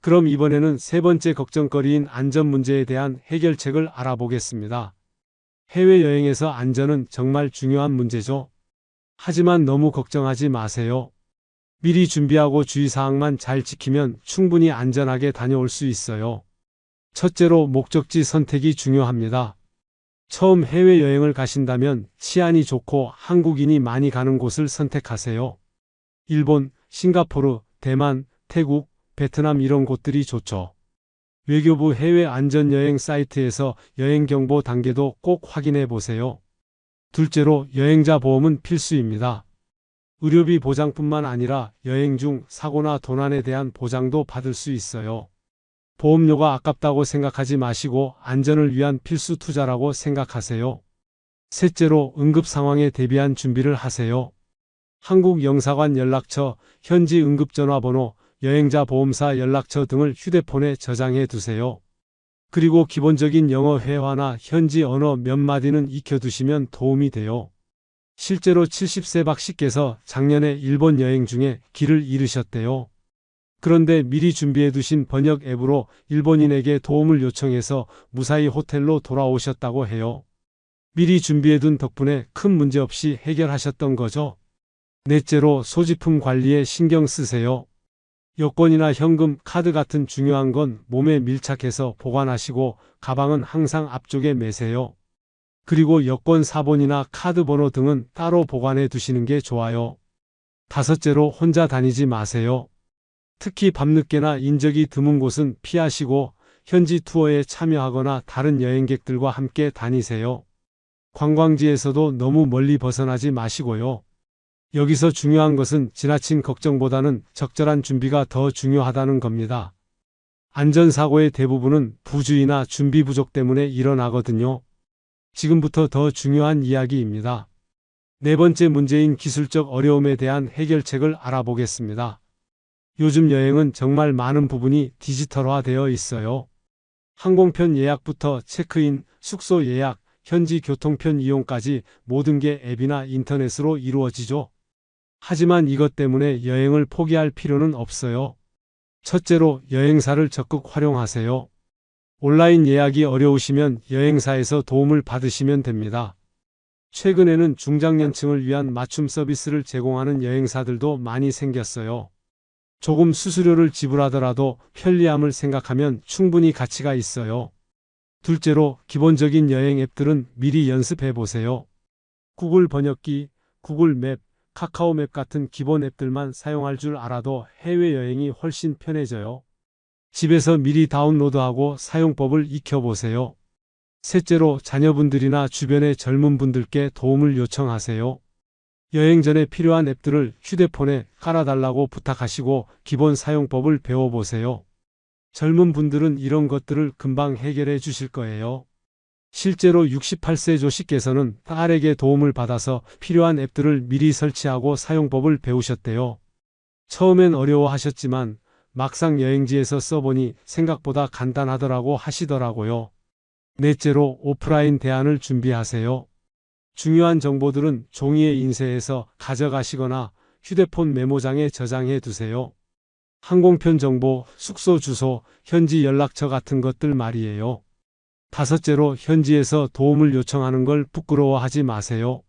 그럼 이번에는 세 번째 걱정거리인 안전 문제에 대한 해결책을 알아보겠습니다. 해외여행에서 안전은 정말 중요한 문제죠. 하지만 너무 걱정하지 마세요. 미리 준비하고 주의사항만 잘 지키면 충분히 안전하게 다녀올 수 있어요. 첫째로 목적지 선택이 중요합니다. 처음 해외여행을 가신다면 치안이 좋고 한국인이 많이 가는 곳을 선택하세요. 일본, 싱가포르, 대만, 태국, 베트남 이런 곳들이 좋죠. 외교부 해외 안전여행 사이트에서 여행경보 단계도 꼭 확인해 보세요. 둘째로 여행자 보험은 필수입니다. 의료비 보장뿐만 아니라 여행 중 사고나 도난에 대한 보장도 받을 수 있어요. 보험료가 아깝다고 생각하지 마시고 안전을 위한 필수 투자라고 생각하세요. 셋째로 응급 상황에 대비한 준비를 하세요. 한국 영사관 연락처, 현지 응급전화번호, 여행자 보험사 연락처 등을 휴대폰에 저장해 두세요. 그리고 기본적인 영어 회화나 현지 언어 몇 마디는 익혀두시면 도움이 돼요. 실제로 70세 박 씨께서 작년에 일본 여행 중에 길을 잃으셨대요. 그런데 미리 준비해 두신 번역 앱으로 일본인에게 도움을 요청해서 무사히 호텔로 돌아오셨다고 해요. 미리 준비해 둔 덕분에 큰 문제 없이 해결하셨던 거죠. 넷째로 소지품 관리에 신경 쓰세요. 여권이나 현금, 카드 같은 중요한 건 몸에 밀착해서 보관하시고 가방은 항상 앞쪽에 매세요. 그리고 여권 사본이나 카드 번호 등은 따로 보관해 두시는 게 좋아요. 다섯째로 혼자 다니지 마세요. 특히 밤늦게나 인적이 드문 곳은 피하시고 현지 투어에 참여하거나 다른 여행객들과 함께 다니세요. 관광지에서도 너무 멀리 벗어나지 마시고요. 여기서 중요한 것은 지나친 걱정보다는 적절한 준비가 더 중요하다는 겁니다. 안전사고의 대부분은 부주의나 준비 부족 때문에 일어나거든요. 지금부터 더 중요한 이야기입니다. 네 번째 문제인 기술적 어려움에 대한 해결책을 알아보겠습니다. 요즘 여행은 정말 많은 부분이 디지털화되어 있어요. 항공편 예약부터 체크인, 숙소 예약, 현지 교통편 이용까지 모든 게 앱이나 인터넷으로 이루어지죠. 하지만 이것 때문에 여행을 포기할 필요는 없어요. 첫째로 여행사를 적극 활용하세요. 온라인 예약이 어려우시면 여행사에서 도움을 받으시면 됩니다. 최근에는 중장년층을 위한 맞춤 서비스를 제공하는 여행사들도 많이 생겼어요. 조금 수수료를 지불하더라도 편리함을 생각하면 충분히 가치가 있어요. 둘째로 기본적인 여행 앱들은 미리 연습해 보세요. 구글 번역기, 구글 맵, 카카오맵 같은 기본 앱들만 사용할 줄 알아도 해외여행이 훨씬 편해져요. 집에서 미리 다운로드하고 사용법을 익혀보세요. 셋째로 자녀분들이나 주변의 젊은 분들께 도움을 요청하세요. 여행 전에 필요한 앱들을 휴대폰에 깔아달라고 부탁하시고 기본 사용법을 배워보세요. 젊은 분들은 이런 것들을 금방 해결해 주실 거예요. 실제로 68세 조씨께서는 딸에게 도움을 받아서 필요한 앱들을 미리 설치하고 사용법을 배우셨대요. 처음엔 어려워하셨지만 막상 여행지에서 써보니 생각보다 간단하더라고 하시더라고요. 넷째로 오프라인 대안을 준비하세요. 중요한 정보들은 종이에 인쇄해서 가져가시거나 휴대폰 메모장에 저장해 두세요. 항공편 정보, 숙소 주소, 현지 연락처 같은 것들 말이에요. 다섯째로 현지에서 도움을 요청하는 걸 부끄러워하지 마세요.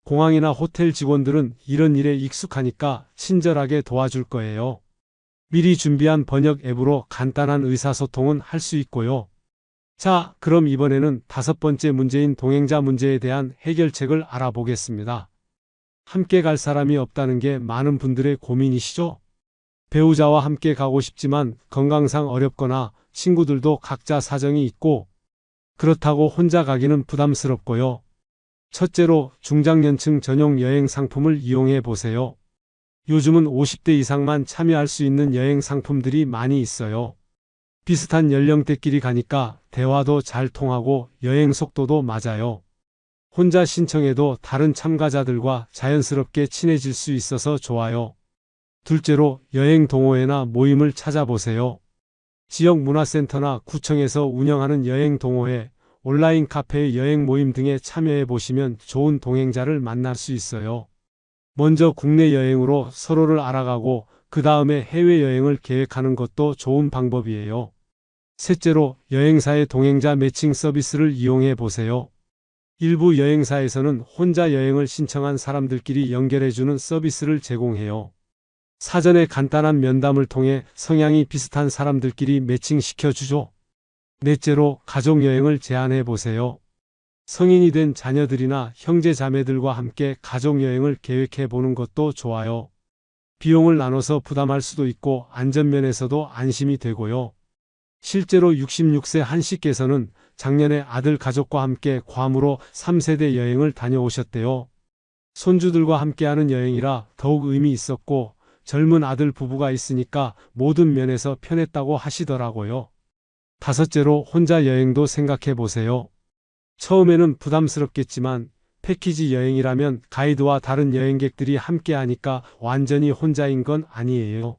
공항이나 호텔 직원들은 이런 일에 익숙하니까 친절하게 도와줄 거예요. 미리 준비한 번역 앱으로 간단한 의사소통은 할 수 있고요. 자, 그럼 이번에는 다섯 번째 문제인 동행자 문제에 대한 해결책을 알아보겠습니다. 함께 갈 사람이 없다는 게 많은 분들의 고민이시죠? 배우자와 함께 가고 싶지만 건강상 어렵거나 친구들도 각자 사정이 있고 그렇다고 혼자 가기는 부담스럽고요. 첫째로 중장년층 전용 여행 상품을 이용해 보세요. 요즘은 50대 이상만 참여할 수 있는 여행 상품들이 많이 있어요. 비슷한 연령대끼리 가니까 대화도 잘 통하고 여행 속도도 맞아요. 혼자 신청해도 다른 참가자들과 자연스럽게 친해질 수 있어서 좋아요. 둘째로 여행 동호회나 모임을 찾아보세요. 지역 문화센터나 구청에서 운영하는 여행 동호회, 온라인 카페의 여행 모임 등에 참여해 보시면 좋은 동행자를 만날 수 있어요. 먼저 국내 여행으로 서로를 알아가고 그 다음에 해외여행을 계획하는 것도 좋은 방법이에요. 셋째로 여행사의 동행자 매칭 서비스를 이용해 보세요. 일부 여행사에서는 혼자 여행을 신청한 사람들끼리 연결해주는 서비스를 제공해요. 사전에 간단한 면담을 통해 성향이 비슷한 사람들끼리 매칭시켜 주죠. 넷째로 가족여행을 제안해 보세요. 성인이 된 자녀들이나 형제 자매들과 함께 가족여행을 계획해 보는 것도 좋아요. 비용을 나눠서 부담할 수도 있고 안전면에서도 안심이 되고요. 실제로 66세 한 씨께서는 작년에 아들 가족과 함께 괌으로 3세대 여행을 다녀오셨대요. 손주들과 함께하는 여행이라 더욱 의미 있었고 젊은 아들 부부가 있으니까 모든 면에서 편했다고 하시더라고요. 다섯째로 혼자 여행도 생각해 보세요. 처음에는 부담스럽겠지만 패키지 여행이라면 가이드와 다른 여행객들이 함께하니까 완전히 혼자인 건 아니에요.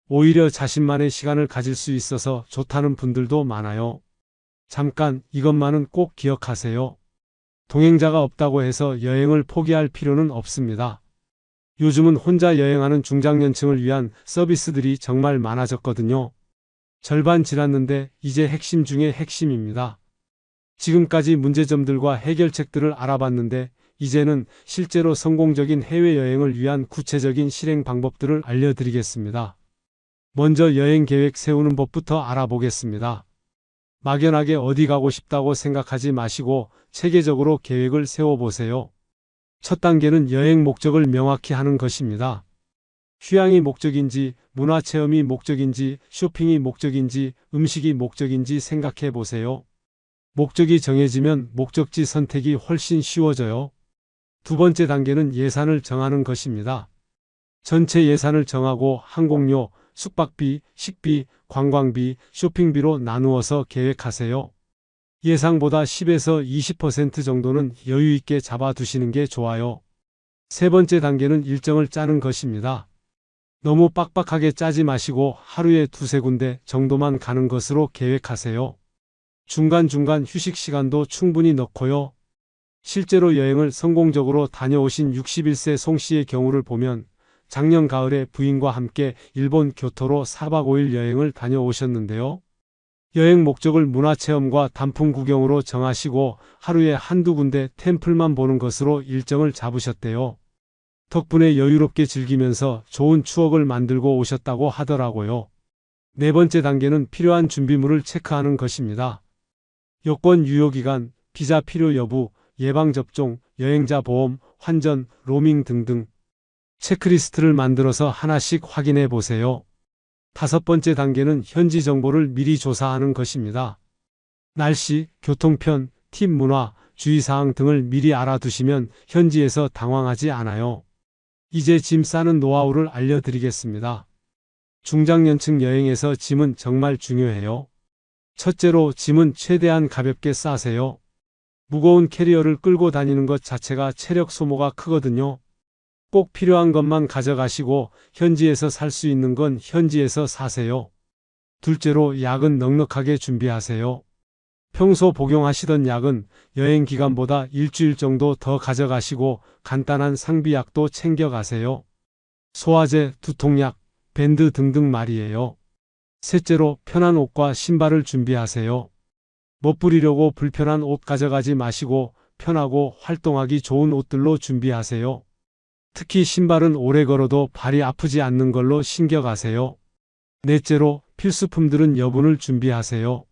오히려 자신만의 시간을 가질 수 있어서 좋다는 분들도 많아요. 잠깐 이것만은 꼭 기억하세요. 동행자가 없다고 해서 여행을 포기할 필요는 없습니다. 요즘은 혼자 여행하는 중장년층을 위한 서비스들이 정말 많아졌거든요. 절반 지났는데 이제 핵심 중에 핵심입니다. 지금까지 문제점들과 해결책들을 알아봤는데 이제는 실제로 성공적인 해외여행을 위한 구체적인 실행 방법들을 알려드리겠습니다. 먼저 여행 계획 세우는 법부터 알아보겠습니다. 막연하게 어디 가고 싶다고 생각하지 마시고 체계적으로 계획을 세워보세요. 첫 단계는 여행 목적을 명확히 하는 것입니다. 휴양이 목적인지, 문화체험이 목적인지, 쇼핑이 목적인지, 음식이 목적인지 생각해 보세요. 목적이 정해지면 목적지 선택이 훨씬 쉬워져요. 두 번째 단계는 예산을 정하는 것입니다. 전체 예산을 정하고 항공료, 숙박비, 식비, 관광비, 쇼핑비로 나누어서 계획하세요. 예상보다 10에서 20% 정도는 여유 있게 잡아두시는 게 좋아요. 세 번째 단계는 일정을 짜는 것입니다. 너무 빡빡하게 짜지 마시고 하루에 두세 군데 정도만 가는 것으로 계획하세요. 중간중간 휴식 시간도 충분히 넣고요. 실제로 여행을 성공적으로 다녀오신 61세 송 씨의 경우를 보면 작년 가을에 부인과 함께 일본 교토로 4박 5일 여행을 다녀오셨는데요. 여행 목적을 문화체험과 단풍 구경으로 정하시고 하루에 한두 군데 템플만 보는 것으로 일정을 잡으셨대요. 덕분에 여유롭게 즐기면서 좋은 추억을 만들고 오셨다고 하더라고요. 네 번째 단계는 필요한 준비물을 체크하는 것입니다. 여권 유효기간, 비자 필요 여부, 예방접종, 여행자 보험, 환전, 로밍 등등 체크리스트를 만들어서 하나씩 확인해 보세요. 5번째 단계는 현지 정보를 미리 조사하는 것입니다. 날씨, 교통편, 팁 문화, 주의사항 등을 미리 알아두시면 현지에서 당황하지 않아요. 이제 짐 싸는 노하우를 알려드리겠습니다. 중장년층 여행에서 짐은 정말 중요해요. 첫째로 짐은 최대한 가볍게 싸세요. 무거운 캐리어를 끌고 다니는 것 자체가 체력 소모가 크거든요. 꼭 필요한 것만 가져가시고 현지에서 살 수 있는 건 현지에서 사세요. 둘째로 약은 넉넉하게 준비하세요. 평소 복용하시던 약은 여행 기간보다 일주일 정도 더 가져가시고 간단한 상비약도 챙겨가세요. 소화제, 두통약, 밴드 등등 말이에요. 셋째로 편한 옷과 신발을 준비하세요. 멋부리려고 불편한 옷 가져가지 마시고 편하고 활동하기 좋은 옷들로 준비하세요. 특히 신발은 오래 걸어도 발이 아프지 않는 걸로 신겨가세요. 넷째로 필수품들은 여분을 준비하세요.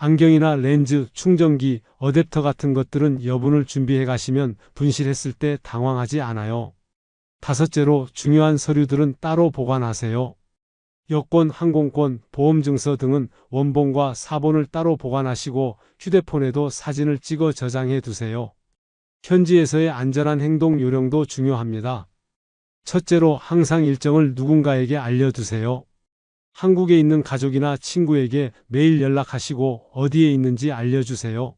안경이나 렌즈, 충전기, 어댑터 같은 것들은 여분을 준비해 가시면 분실했을 때 당황하지 않아요. 다섯째로 중요한 서류들은 따로 보관하세요. 여권, 항공권, 보험증서 등은 원본과 사본을 따로 보관하시고 휴대폰에도 사진을 찍어 저장해 두세요. 현지에서의 안전한 행동 요령도 중요합니다. 첫째로 항상 일정을 누군가에게 알려두세요. 한국에 있는 가족이나 친구에게 매일 연락하시고 어디에 있는지 알려주세요.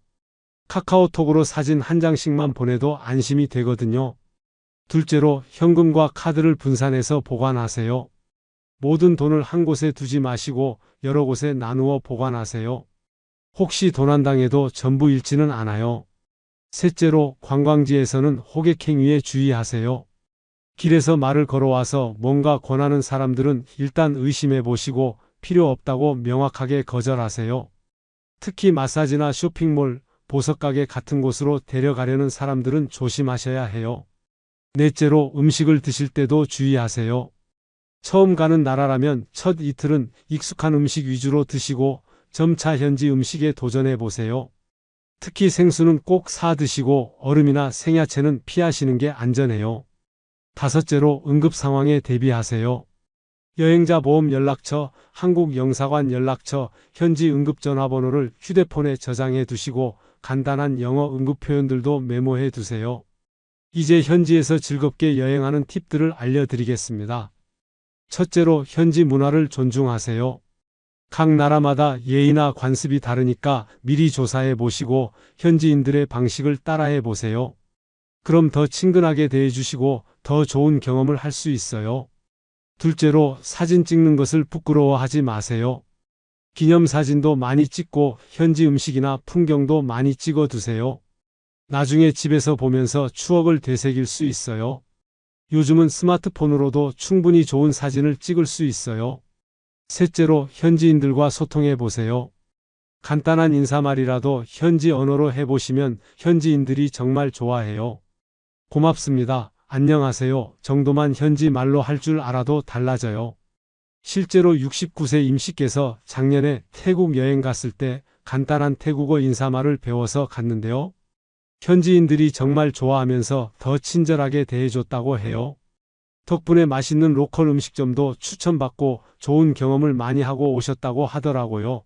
카카오톡으로 사진 한 장씩만 보내도 안심이 되거든요. 둘째로 현금과 카드를 분산해서 보관하세요. 모든 돈을 한 곳에 두지 마시고 여러 곳에 나누어 보관하세요. 혹시 도난당해도 전부 잃지는 않아요. 셋째로 관광지에서는 호객행위에 주의하세요. 길에서 말을 걸어와서 뭔가 권하는 사람들은 일단 의심해 보시고 필요 없다고 명확하게 거절하세요. 특히 마사지나 쇼핑몰, 보석가게 같은 곳으로 데려가려는 사람들은 조심하셔야 해요. 넷째로 음식을 드실 때도 주의하세요. 처음 가는 나라라면 첫 이틀은 익숙한 음식 위주로 드시고 점차 현지 음식에 도전해 보세요. 특히 생수는 꼭 사 드시고 얼음이나 생야채는 피하시는 게 안전해요. 다섯째로 응급 상황에 대비하세요. 여행자 보험 연락처, 한국 영사관 연락처, 현지 응급 전화번호를 휴대폰에 저장해 두시고 간단한 영어 응급 표현들도 메모해 두세요. 이제 현지에서 즐겁게 여행하는 팁들을 알려드리겠습니다. 첫째로 현지 문화를 존중하세요. 각 나라마다 예의나 관습이 다르니까 미리 조사해 보시고 현지인들의 방식을 따라해 보세요. 그럼 더 친근하게 대해주시고 더 좋은 경험을 할 수 있어요. 둘째로 사진 찍는 것을 부끄러워하지 마세요. 기념사진도 많이 찍고 현지 음식이나 풍경도 많이 찍어 두세요. 나중에 집에서 보면서 추억을 되새길 수 있어요. 요즘은 스마트폰으로도 충분히 좋은 사진을 찍을 수 있어요. 셋째로 현지인들과 소통해 보세요. 간단한 인사말이라도 현지 언어로 해보시면 현지인들이 정말 좋아해요. 고맙습니다. 안녕하세요. 정도만 현지 말로 할 줄 알아도 달라져요. 실제로 69세 임씨께서 작년에 태국 여행 갔을 때 간단한 태국어 인사말을 배워서 갔는데요. 현지인들이 정말 좋아하면서 더 친절하게 대해줬다고 해요. 덕분에 맛있는 로컬 음식점도 추천받고 좋은 경험을 많이 하고 오셨다고 하더라고요.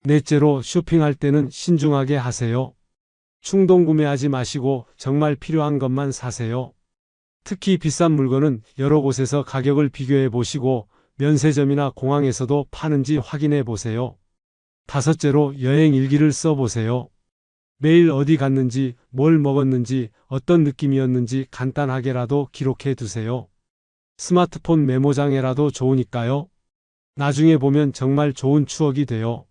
넷째로 쇼핑할 때는 신중하게 하세요. 충동 구매하지 마시고 정말 필요한 것만 사세요. 특히 비싼 물건은 여러 곳에서 가격을 비교해 보시고 면세점이나 공항에서도 파는지 확인해 보세요. 다섯째로 여행 일기를 써보세요. 매일 어디 갔는지, 뭘 먹었는지, 어떤 느낌이었는지 간단하게라도 기록해 두세요. 스마트폰 메모장에라도 좋으니까요. 나중에 보면 정말 좋은 추억이 돼요.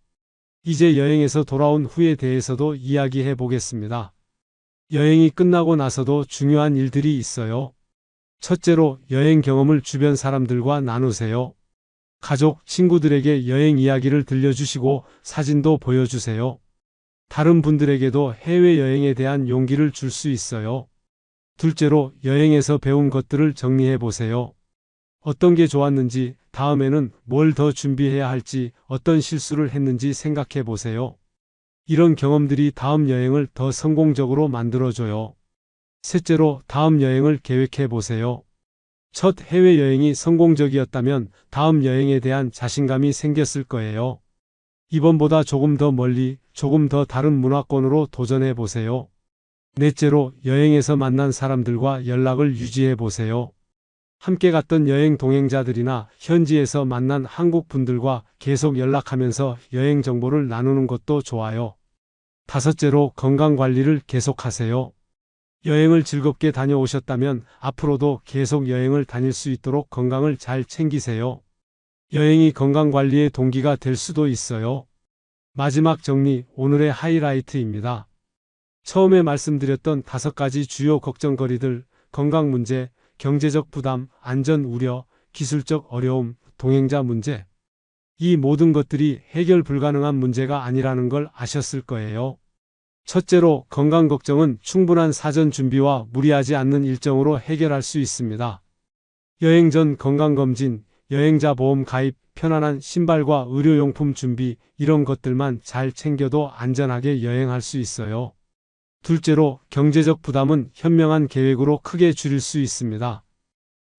이제 여행에서 돌아온 후에 대해서도 이야기해 보겠습니다. 여행이 끝나고 나서도 중요한 일들이 있어요. 첫째로 여행 경험을 주변 사람들과 나누세요. 가족, 친구들에게 여행 이야기를 들려주시고 사진도 보여주세요. 다른 분들에게도 해외여행에 대한 용기를 줄 수 있어요. 둘째로 여행에서 배운 것들을 정리해 보세요. 어떤 게 좋았는지, 다음에는 뭘 더 준비해야 할지, 어떤 실수를 했는지 생각해 보세요. 이런 경험들이 다음 여행을 더 성공적으로 만들어줘요. 셋째로 다음 여행을 계획해 보세요. 첫 해외여행이 성공적이었다면 다음 여행에 대한 자신감이 생겼을 거예요. 이번보다 조금 더 멀리, 조금 더 다른 문화권으로 도전해 보세요. 넷째로, 여행에서 만난 사람들과 연락을 유지해 보세요. 함께 갔던 여행 동행자들이나 현지에서 만난 한국 분들과 계속 연락하면서 여행 정보를 나누는 것도 좋아요. 다섯째로, 건강 관리를 계속하세요. 여행을 즐겁게 다녀오셨다면 앞으로도 계속 여행을 다닐 수 있도록 건강을 잘 챙기세요. 여행이 건강 관리의 동기가 될 수도 있어요. 마지막 정리, 오늘의 하이라이트입니다. 처음에 말씀드렸던 5가지 주요 걱정거리들, 건강 문제, 경제적 부담, 안전 우려, 기술적 어려움, 동행자 문제. 이 모든 것들이 해결 불가능한 문제가 아니라는 걸 아셨을 거예요. 첫째로, 건강 걱정은 충분한 사전 준비와 무리하지 않는 일정으로 해결할 수 있습니다. 여행 전 건강검진, 여행자 보험 가입, 편안한 신발과 의료용품 준비, 이런 것들만 잘 챙겨도 안전하게 여행할 수 있어요. 둘째로, 경제적 부담은 현명한 계획으로 크게 줄일 수 있습니다.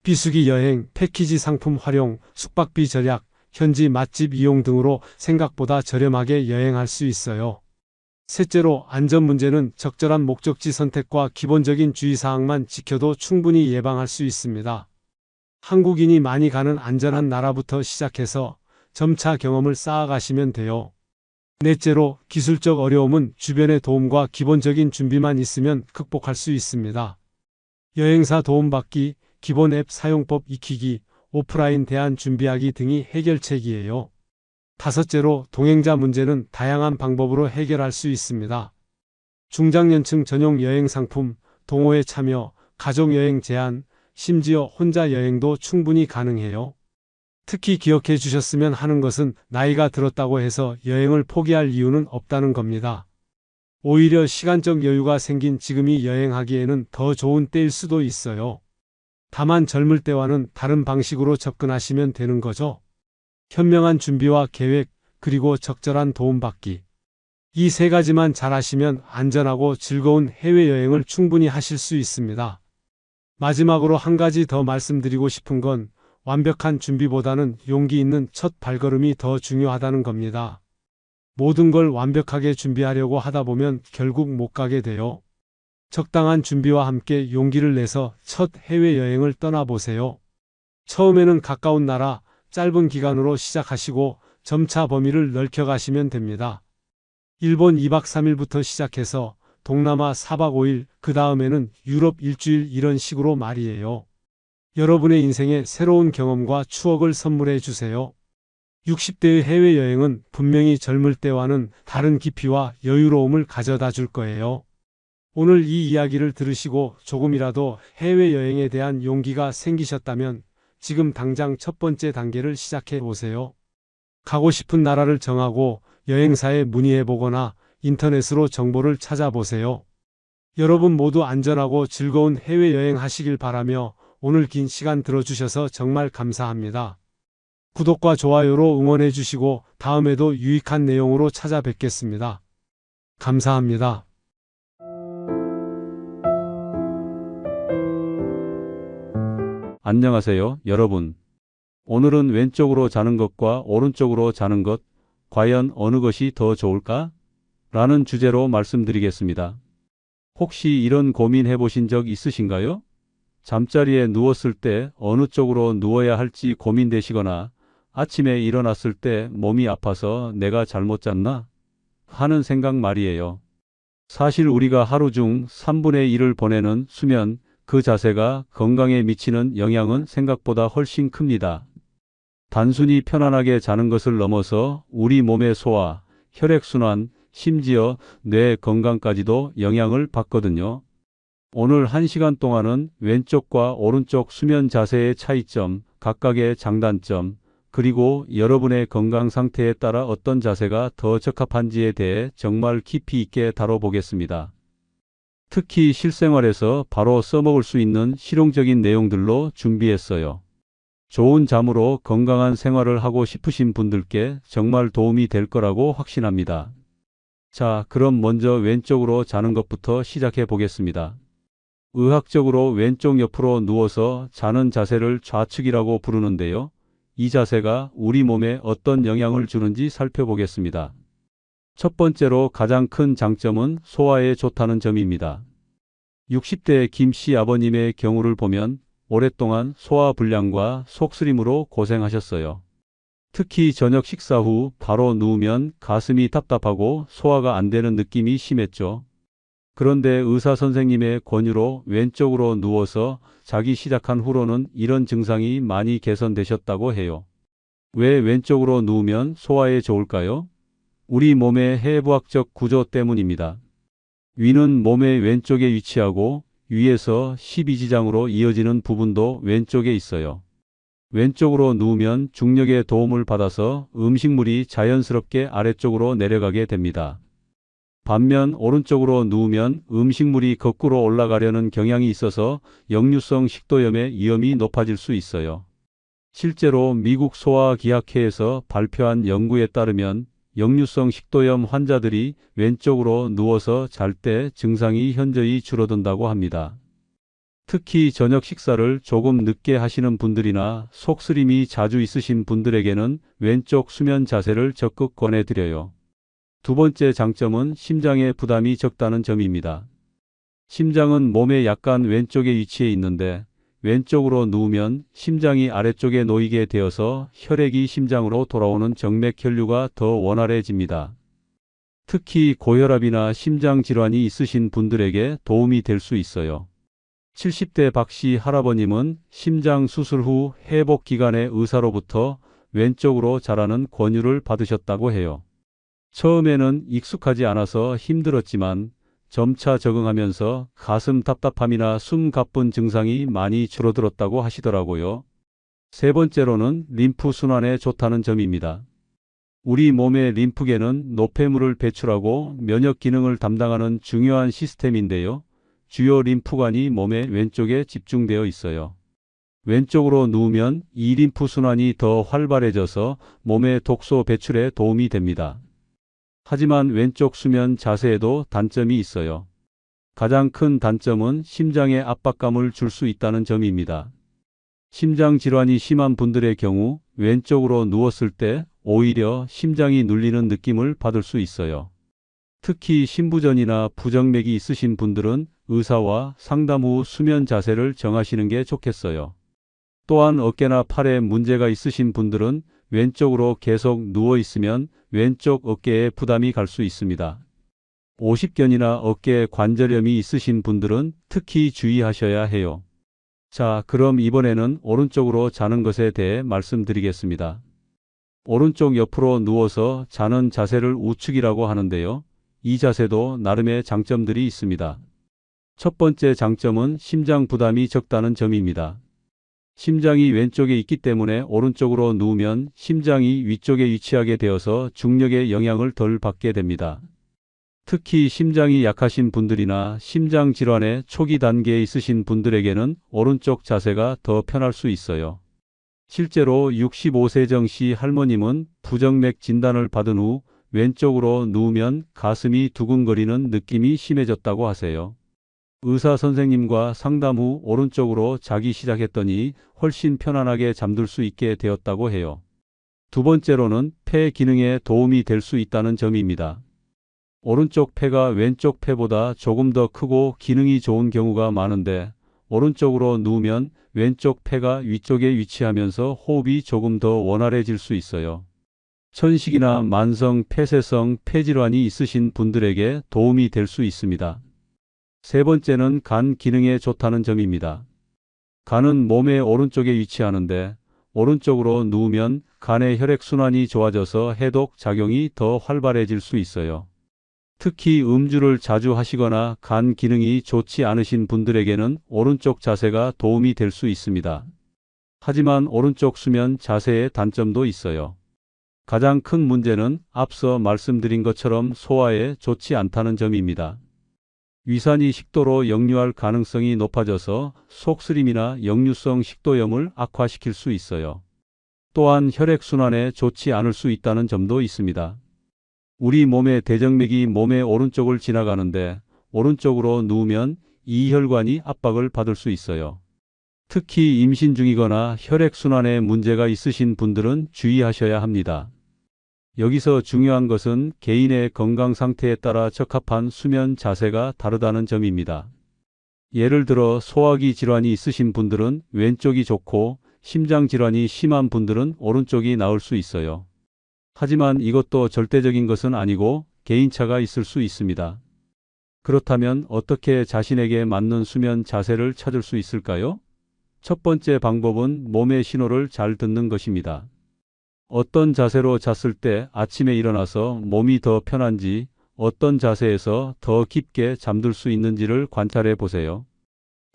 비수기 여행, 패키지 상품 활용, 숙박비 절약, 현지 맛집 이용 등으로 생각보다 저렴하게 여행할 수 있어요. 셋째로, 안전 문제는 적절한 목적지 선택과 기본적인 주의사항만 지켜도 충분히 예방할 수 있습니다. 한국인이 많이 가는 안전한 나라부터 시작해서 점차 경험을 쌓아가시면 돼요. 넷째로, 기술적 어려움은 주변의 도움과 기본적인 준비만 있으면 극복할 수 있습니다. 여행사 도움받기, 기본 앱 사용법 익히기, 오프라인 대안 준비하기 등이 해결책이에요. 다섯째로, 동행자 문제는 다양한 방법으로 해결할 수 있습니다. 중장년층 전용 여행 상품, 동호회 참여, 가족여행 제한, 심지어 혼자 여행도 충분히 가능해요. 특히 기억해 주셨으면 하는 것은 나이가 들었다고 해서 여행을 포기할 이유는 없다는 겁니다. 오히려 시간적 여유가 생긴 지금이 여행하기에는 더 좋은 때일 수도 있어요. 다만 젊을 때와는 다른 방식으로 접근하시면 되는 거죠. 현명한 준비와 계획, 그리고 적절한 도움받기. 이 3가지만 잘하시면 안전하고 즐거운 해외여행을 충분히 하실 수 있습니다. 마지막으로 한 가지 더 말씀드리고 싶은 건 완벽한 준비보다는 용기 있는 첫 발걸음이 더 중요하다는 겁니다. 모든 걸 완벽하게 준비하려고 하다 보면 결국 못 가게 돼요. 적당한 준비와 함께 용기를 내서 첫 해외여행을 떠나보세요. 처음에는 가까운 나라, 짧은 기간으로 시작하시고 점차 범위를 넓혀가시면 됩니다. 일본 2박 3일부터 시작해서 동남아 4박 5일, 그 다음에는 유럽 일주일 이런 식으로 말이에요. 여러분의 인생에 새로운 경험과 추억을 선물해 주세요. 60대의 해외여행은 분명히 젊을 때와는 다른 깊이와 여유로움을 가져다 줄 거예요. 오늘 이 이야기를 들으시고 조금이라도 해외여행에 대한 용기가 생기셨다면 지금 당장 첫 번째 단계를 시작해 보세요. 가고 싶은 나라를 정하고 여행사에 문의해 보거나 인터넷으로 정보를 찾아보세요. 여러분 모두 안전하고 즐거운 해외여행 하시길 바라며 오늘 긴 시간 들어주셔서 정말 감사합니다. 구독과 좋아요로 응원해 주시고 다음에도 유익한 내용으로 찾아뵙겠습니다. 감사합니다. 안녕하세요, 여러분. 오늘은 왼쪽으로 자는 것과 오른쪽으로 자는 것, 과연 어느 것이 더 좋을까? 라는 주제로 말씀드리겠습니다. 혹시 이런 고민 해보신 적 있으신가요? 잠자리에 누웠을 때 어느 쪽으로 누워야 할지 고민되시거나 아침에 일어났을 때 몸이 아파서 내가 잘못 잤나? 하는 생각 말이에요. 사실 우리가 하루 중 3분의 1을 보내는 수면, 그 자세가 건강에 미치는 영향은 생각보다 훨씬 큽니다. 단순히 편안하게 자는 것을 넘어서 우리 몸의 소화, 혈액순환, 심지어 뇌 건강까지도 영향을 받거든요. 오늘 1시간 동안은 왼쪽과 오른쪽 수면 자세의 차이점, 각각의 장단점, 그리고 여러분의 건강 상태에 따라 어떤 자세가 더 적합한지에 대해 정말 깊이 있게 다뤄보겠습니다. 특히 실생활에서 바로 써먹을 수 있는 실용적인 내용들로 준비했어요. 좋은 잠으로 건강한 생활을 하고 싶으신 분들께 정말 도움이 될 거라고 확신합니다. 자, 그럼 먼저 왼쪽으로 자는 것부터 시작해 보겠습니다. 의학적으로 왼쪽 옆으로 누워서 자는 자세를 좌측이라고 부르는데요. 이 자세가 우리 몸에 어떤 영향을 주는지 살펴보겠습니다. 첫 번째로 가장 큰 장점은 소화에 좋다는 점입니다. 60대 김 씨 아버님의 경우를 보면 오랫동안 소화불량과 속쓰림으로 고생하셨어요. 특히 저녁 식사 후 바로 누우면 가슴이 답답하고 소화가 안 되는 느낌이 심했죠. 그런데 의사 선생님의 권유로 왼쪽으로 누워서 자기 시작한 후로는 이런 증상이 많이 개선되셨다고 해요. 왜 왼쪽으로 누우면 소화에 좋을까요? 우리 몸의 해부학적 구조 때문입니다. 위는 몸의 왼쪽에 위치하고 위에서 12지장으로 이어지는 부분도 왼쪽에 있어요. 왼쪽으로 누우면 중력의 도움을 받아서 음식물이 자연스럽게 아래쪽으로 내려가게 됩니다. 반면 오른쪽으로 누우면 음식물이 거꾸로 올라가려는 경향이 있어서 역류성 식도염의 위험이 높아질 수 있어요. 실제로 미국 소아기학회에서 발표한 연구에 따르면 역류성 식도염 환자들이 왼쪽으로 누워서 잘 때 증상이 현저히 줄어든다고 합니다. 특히 저녁 식사를 조금 늦게 하시는 분들이나 속쓰림이 자주 있으신 분들에게는 왼쪽 수면 자세를 적극 권해드려요. 두 번째 장점은 심장의 부담이 적다는 점입니다. 심장은 몸의 약간 왼쪽에 위치해 있는데 왼쪽으로 누우면 심장이 아래쪽에 놓이게 되어서 혈액이 심장으로 돌아오는 정맥 혈류가 더 원활해집니다. 특히 고혈압이나 심장 질환이 있으신 분들에게 도움이 될 수 있어요. 70대 박 씨 할아버님은 심장 수술 후 회복 기간에 의사로부터 왼쪽으로 자라는 권유를 받으셨다고 해요. 처음에는 익숙하지 않아서 힘들었지만 점차 적응하면서 가슴 답답함이나 숨 가쁜 증상이 많이 줄어들었다고 하시더라고요. 세 번째로는 림프 순환에 좋다는 점입니다. 우리 몸의 림프계는 노폐물을 배출하고 면역 기능을 담당하는 중요한 시스템인데요. 주요 림프관이 몸의 왼쪽에 집중되어 있어요. 왼쪽으로 누우면 이 림프 순환이 더 활발해져서 몸의 독소 배출에 도움이 됩니다. 하지만 왼쪽 수면 자세에도 단점이 있어요. 가장 큰 단점은 심장에 압박감을 줄 수 있다는 점입니다. 심장 질환이 심한 분들의 경우 왼쪽으로 누웠을 때 오히려 심장이 눌리는 느낌을 받을 수 있어요. 특히 신부전이나 부정맥이 있으신 분들은 의사와 상담 후 수면 자세를 정하시는 게 좋겠어요. 또한 어깨나 팔에 문제가 있으신 분들은 왼쪽으로 계속 누워 있으면 왼쪽 어깨에 부담이 갈 수 있습니다. 50견이나 어깨 관절염이 있으신 분들은 특히 주의하셔야 해요. 자, 그럼 이번에는 오른쪽으로 자는 것에 대해 말씀드리겠습니다. 오른쪽 옆으로 누워서 자는 자세를 우측이라고 하는데요. 이 자세도 나름의 장점들이 있습니다. 첫 번째 장점은 심장 부담이 적다는 점입니다. 심장이 왼쪽에 있기 때문에 오른쪽으로 누우면 심장이 위쪽에 위치하게 되어서 중력의 영향을 덜 받게 됩니다. 특히 심장이 약하신 분들이나 심장 질환의 초기 단계에 있으신 분들에게는 오른쪽 자세가 더 편할 수 있어요. 실제로 65세 정 씨 할머님은 부정맥 진단을 받은 후 왼쪽으로 누우면 가슴이 두근거리는 느낌이 심해졌다고 하세요. 의사 선생님과 상담 후 오른쪽으로 자기 시작했더니 훨씬 편안하게 잠들 수 있게 되었다고 해요. 두 번째로는 폐 기능에 도움이 될 수 있다는 점입니다. 오른쪽 폐가 왼쪽 폐보다 조금 더 크고 기능이 좋은 경우가 많은데 오른쪽으로 누우면 왼쪽 폐가 위쪽에 위치하면서 호흡이 조금 더 원활해질 수 있어요. 천식이나 만성 폐쇄성 폐질환이 있으신 분들에게 도움이 될 수 있습니다. 세 번째는 간 기능에 좋다는 점입니다. 간은 몸의 오른쪽에 위치하는데 오른쪽으로 누우면 간의 혈액순환이 좋아져서 해독 작용이 더 활발해질 수 있어요. 특히 음주를 자주 하시거나 간 기능이 좋지 않으신 분들에게는 오른쪽 자세가 도움이 될 수 있습니다. 하지만 오른쪽 수면 자세의 단점도 있어요. 가장 큰 문제는 앞서 말씀드린 것처럼 소화에 좋지 않다는 점입니다. 위산이 식도로 역류할 가능성이 높아져서 속쓰림이나 역류성 식도염을 악화시킬 수 있어요. 또한 혈액순환에 좋지 않을 수 있다는 점도 있습니다. 우리 몸의 대정맥이 몸의 오른쪽을 지나가는데 오른쪽으로 누우면 이 혈관이 압박을 받을 수 있어요. 특히 임신 중이거나 혈액순환에 문제가 있으신 분들은 주의하셔야 합니다. 여기서 중요한 것은 개인의 건강 상태에 따라 적합한 수면 자세가 다르다는 점입니다. 예를 들어 소화기 질환이 있으신 분들은 왼쪽이 좋고 심장 질환이 심한 분들은 오른쪽이 나을 수 있어요. 하지만 이것도 절대적인 것은 아니고 개인차가 있을 수 있습니다. 그렇다면 어떻게 자신에게 맞는 수면 자세를 찾을 수 있을까요? 첫 번째 방법은 몸의 신호를 잘 듣는 것입니다. 어떤 자세로 잤을 때 아침에 일어나서 몸이 더 편한지, 어떤 자세에서 더 깊게 잠들 수 있는지를 관찰해 보세요.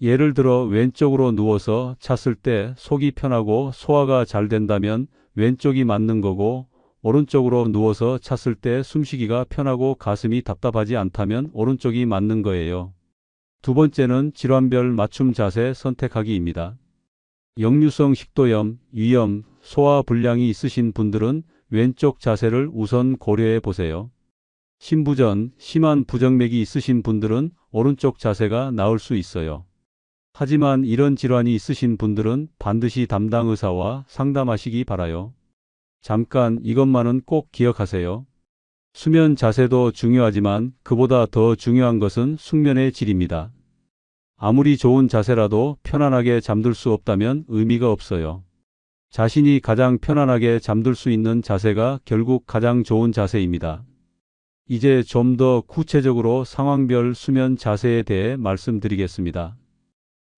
예를 들어 왼쪽으로 누워서 잤을 때 속이 편하고 소화가 잘 된다면 왼쪽이 맞는 거고, 오른쪽으로 누워서 잤을 때 숨쉬기가 편하고 가슴이 답답하지 않다면 오른쪽이 맞는 거예요. 두 번째는 질환별 맞춤 자세 선택하기입니다. 역류성 식도염, 위염, 소화불량이 있으신 분들은 왼쪽 자세를 우선 고려해 보세요. 신부전, 심한 부정맥이 있으신 분들은 오른쪽 자세가 나을 수 있어요. 하지만 이런 질환이 있으신 분들은 반드시 담당 의사와 상담하시기 바라요. 잠깐 이것만은 꼭 기억하세요. 수면 자세도 중요하지만 그보다 더 중요한 것은 숙면의 질입니다. 아무리 좋은 자세라도 편안하게 잠들 수 없다면 의미가 없어요. 자신이 가장 편안하게 잠들 수 있는 자세가 결국 가장 좋은 자세입니다. 이제 좀 더 구체적으로 상황별 수면 자세에 대해 말씀드리겠습니다.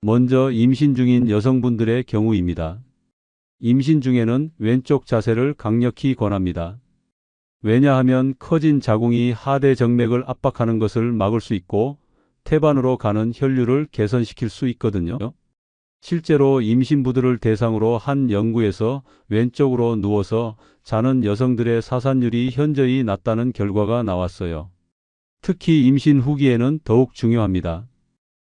먼저 임신 중인 여성분들의 경우입니다. 임신 중에는 왼쪽 자세를 강력히 권합니다. 왜냐하면 커진 자궁이 하대 정맥을 압박하는 것을 막을 수 있고 태반으로 가는 혈류를 개선시킬 수 있거든요. 실제로 임신부들을 대상으로 한 연구에서 왼쪽으로 누워서 자는 여성들의 사산율이 현저히 낮다는 결과가 나왔어요. 특히 임신 후기에는 더욱 중요합니다.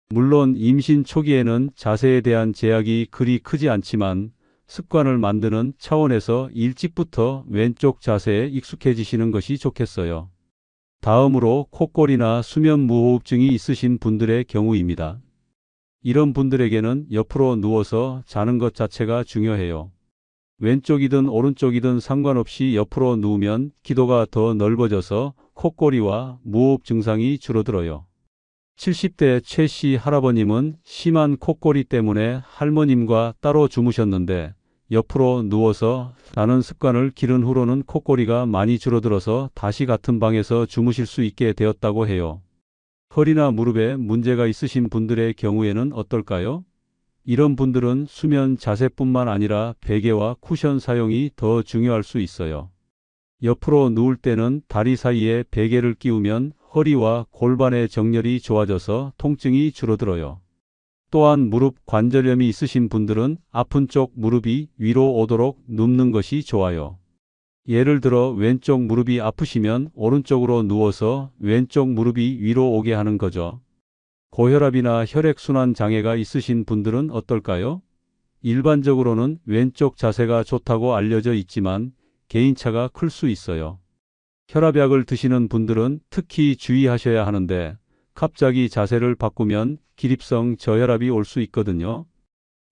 물론 임신 초기에는 자세에 대한 제약이 그리 크지 않지만 습관을 만드는 차원에서 일찍부터 왼쪽 자세에 익숙해지시는 것이 좋겠어요. 다음으로 콧골이나 수면 무호흡증이 있으신 분들의 경우입니다. 이런 분들에게는 옆으로 누워서 자는 것 자체가 중요해요. 왼쪽이든 오른쪽이든 상관없이 옆으로 누우면 기도가 더 넓어져서 콧골이와 무호흡 증상이 줄어들어요. 70대 최 씨 할아버님은 심한 콧골이 때문에 할머님과 따로 주무셨는데 옆으로 누워서 자는 습관을 기른 후로는 콧골이가 많이 줄어들어서 다시 같은 방에서 주무실 수 있게 되었다고 해요. 허리나 무릎에 문제가 있으신 분들의 경우에는 어떨까요? 이런 분들은 수면 자세뿐만 아니라 베개와 쿠션 사용이 더 중요할 수 있어요. 옆으로 누울 때는 다리 사이에 베개를 끼우면 허리와 골반의 정렬이 좋아져서 통증이 줄어들어요. 또한 무릎 관절염이 있으신 분들은 아픈 쪽 무릎이 위로 오도록 눕는 것이 좋아요. 예를 들어 왼쪽 무릎이 아프시면 오른쪽으로 누워서 왼쪽 무릎이 위로 오게 하는 거죠. 고혈압이나 혈액순환 장애가 있으신 분들은 어떨까요? 일반적으로는 왼쪽 자세가 좋다고 알려져 있지만 개인차가 클 수 있어요. 혈압약을 드시는 분들은 특히 주의하셔야 하는데 갑자기 자세를 바꾸면 기립성 저혈압이 올 수 있거든요.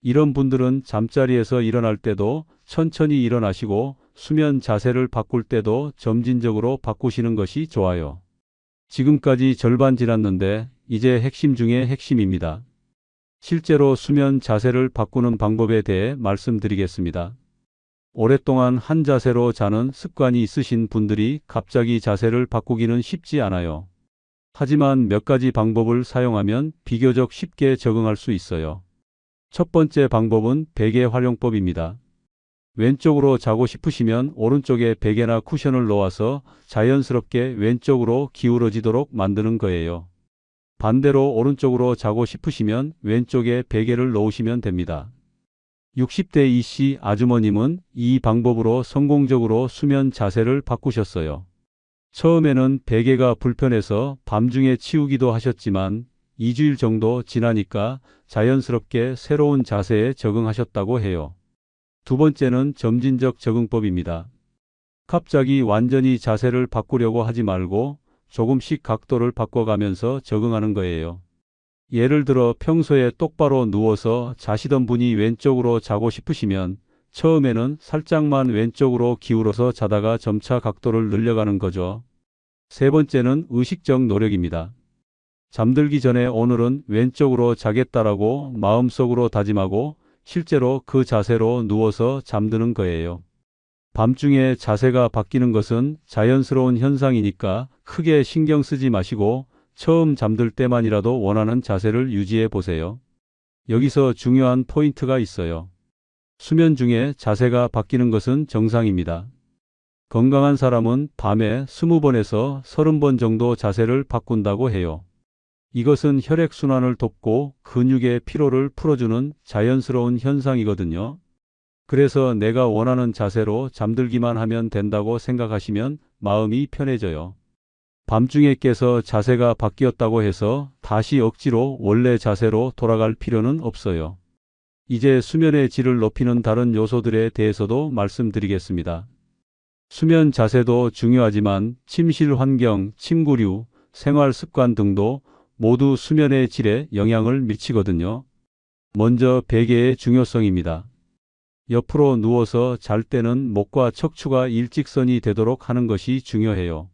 이런 분들은 잠자리에서 일어날 때도 천천히 일어나시고 수면 자세를 바꿀 때도 점진적으로 바꾸시는 것이 좋아요. 지금까지 절반 지났는데 이제 핵심 중의 핵심입니다. 실제로 수면 자세를 바꾸는 방법에 대해 말씀드리겠습니다. 오랫동안 한 자세로 자는 습관이 있으신 분들이 갑자기 자세를 바꾸기는 쉽지 않아요. 하지만 몇 가지 방법을 사용하면 비교적 쉽게 적응할 수 있어요. 첫 번째 방법은 베개 활용법입니다. 왼쪽으로 자고 싶으시면 오른쪽에 베개나 쿠션을 놓아서 자연스럽게 왼쪽으로 기울어지도록 만드는 거예요. 반대로 오른쪽으로 자고 싶으시면 왼쪽에 베개를 놓으시면 됩니다. 60대 이씨 아주머님은 이 방법으로 성공적으로 수면 자세를 바꾸셨어요. 처음에는 베개가 불편해서 밤중에 치우기도 하셨지만 2주일 정도 지나니까 자연스럽게 새로운 자세에 적응하셨다고 해요. 두 번째는 점진적 적응법입니다. 갑자기 완전히 자세를 바꾸려고 하지 말고 조금씩 각도를 바꿔가면서 적응하는 거예요. 예를 들어 평소에 똑바로 누워서 자시던 분이 왼쪽으로 자고 싶으시면 처음에는 살짝만 왼쪽으로 기울어서 자다가 점차 각도를 늘려가는 거죠. 세 번째는 의식적 노력입니다. 잠들기 전에 오늘은 왼쪽으로 자겠다라고 마음속으로 다짐하고 실제로 그 자세로 누워서 잠드는 거예요. 밤중에 자세가 바뀌는 것은 자연스러운 현상이니까 크게 신경 쓰지 마시고 처음 잠들 때만이라도 원하는 자세를 유지해 보세요. 여기서 중요한 포인트가 있어요. 수면 중에 자세가 바뀌는 것은 정상입니다. 건강한 사람은 밤에 20번에서 30번 정도 자세를 바꾼다고 해요. 이것은 혈액순환을 돕고 근육의 피로를 풀어주는 자연스러운 현상이거든요. 그래서 내가 원하는 자세로 잠들기만 하면 된다고 생각하시면 마음이 편해져요. 밤중에 깨서 자세가 바뀌었다고 해서 다시 억지로 원래 자세로 돌아갈 필요는 없어요. 이제 수면의 질을 높이는 다른 요소들에 대해서도 말씀드리겠습니다. 수면 자세도 중요하지만 침실 환경, 침구류, 생활 습관 등도 모두 수면의 질에 영향을 미치거든요. 먼저 베개의 중요성입니다. 옆으로 누워서 잘 때는 목과 척추가 일직선이 되도록 하는 것이 중요해요.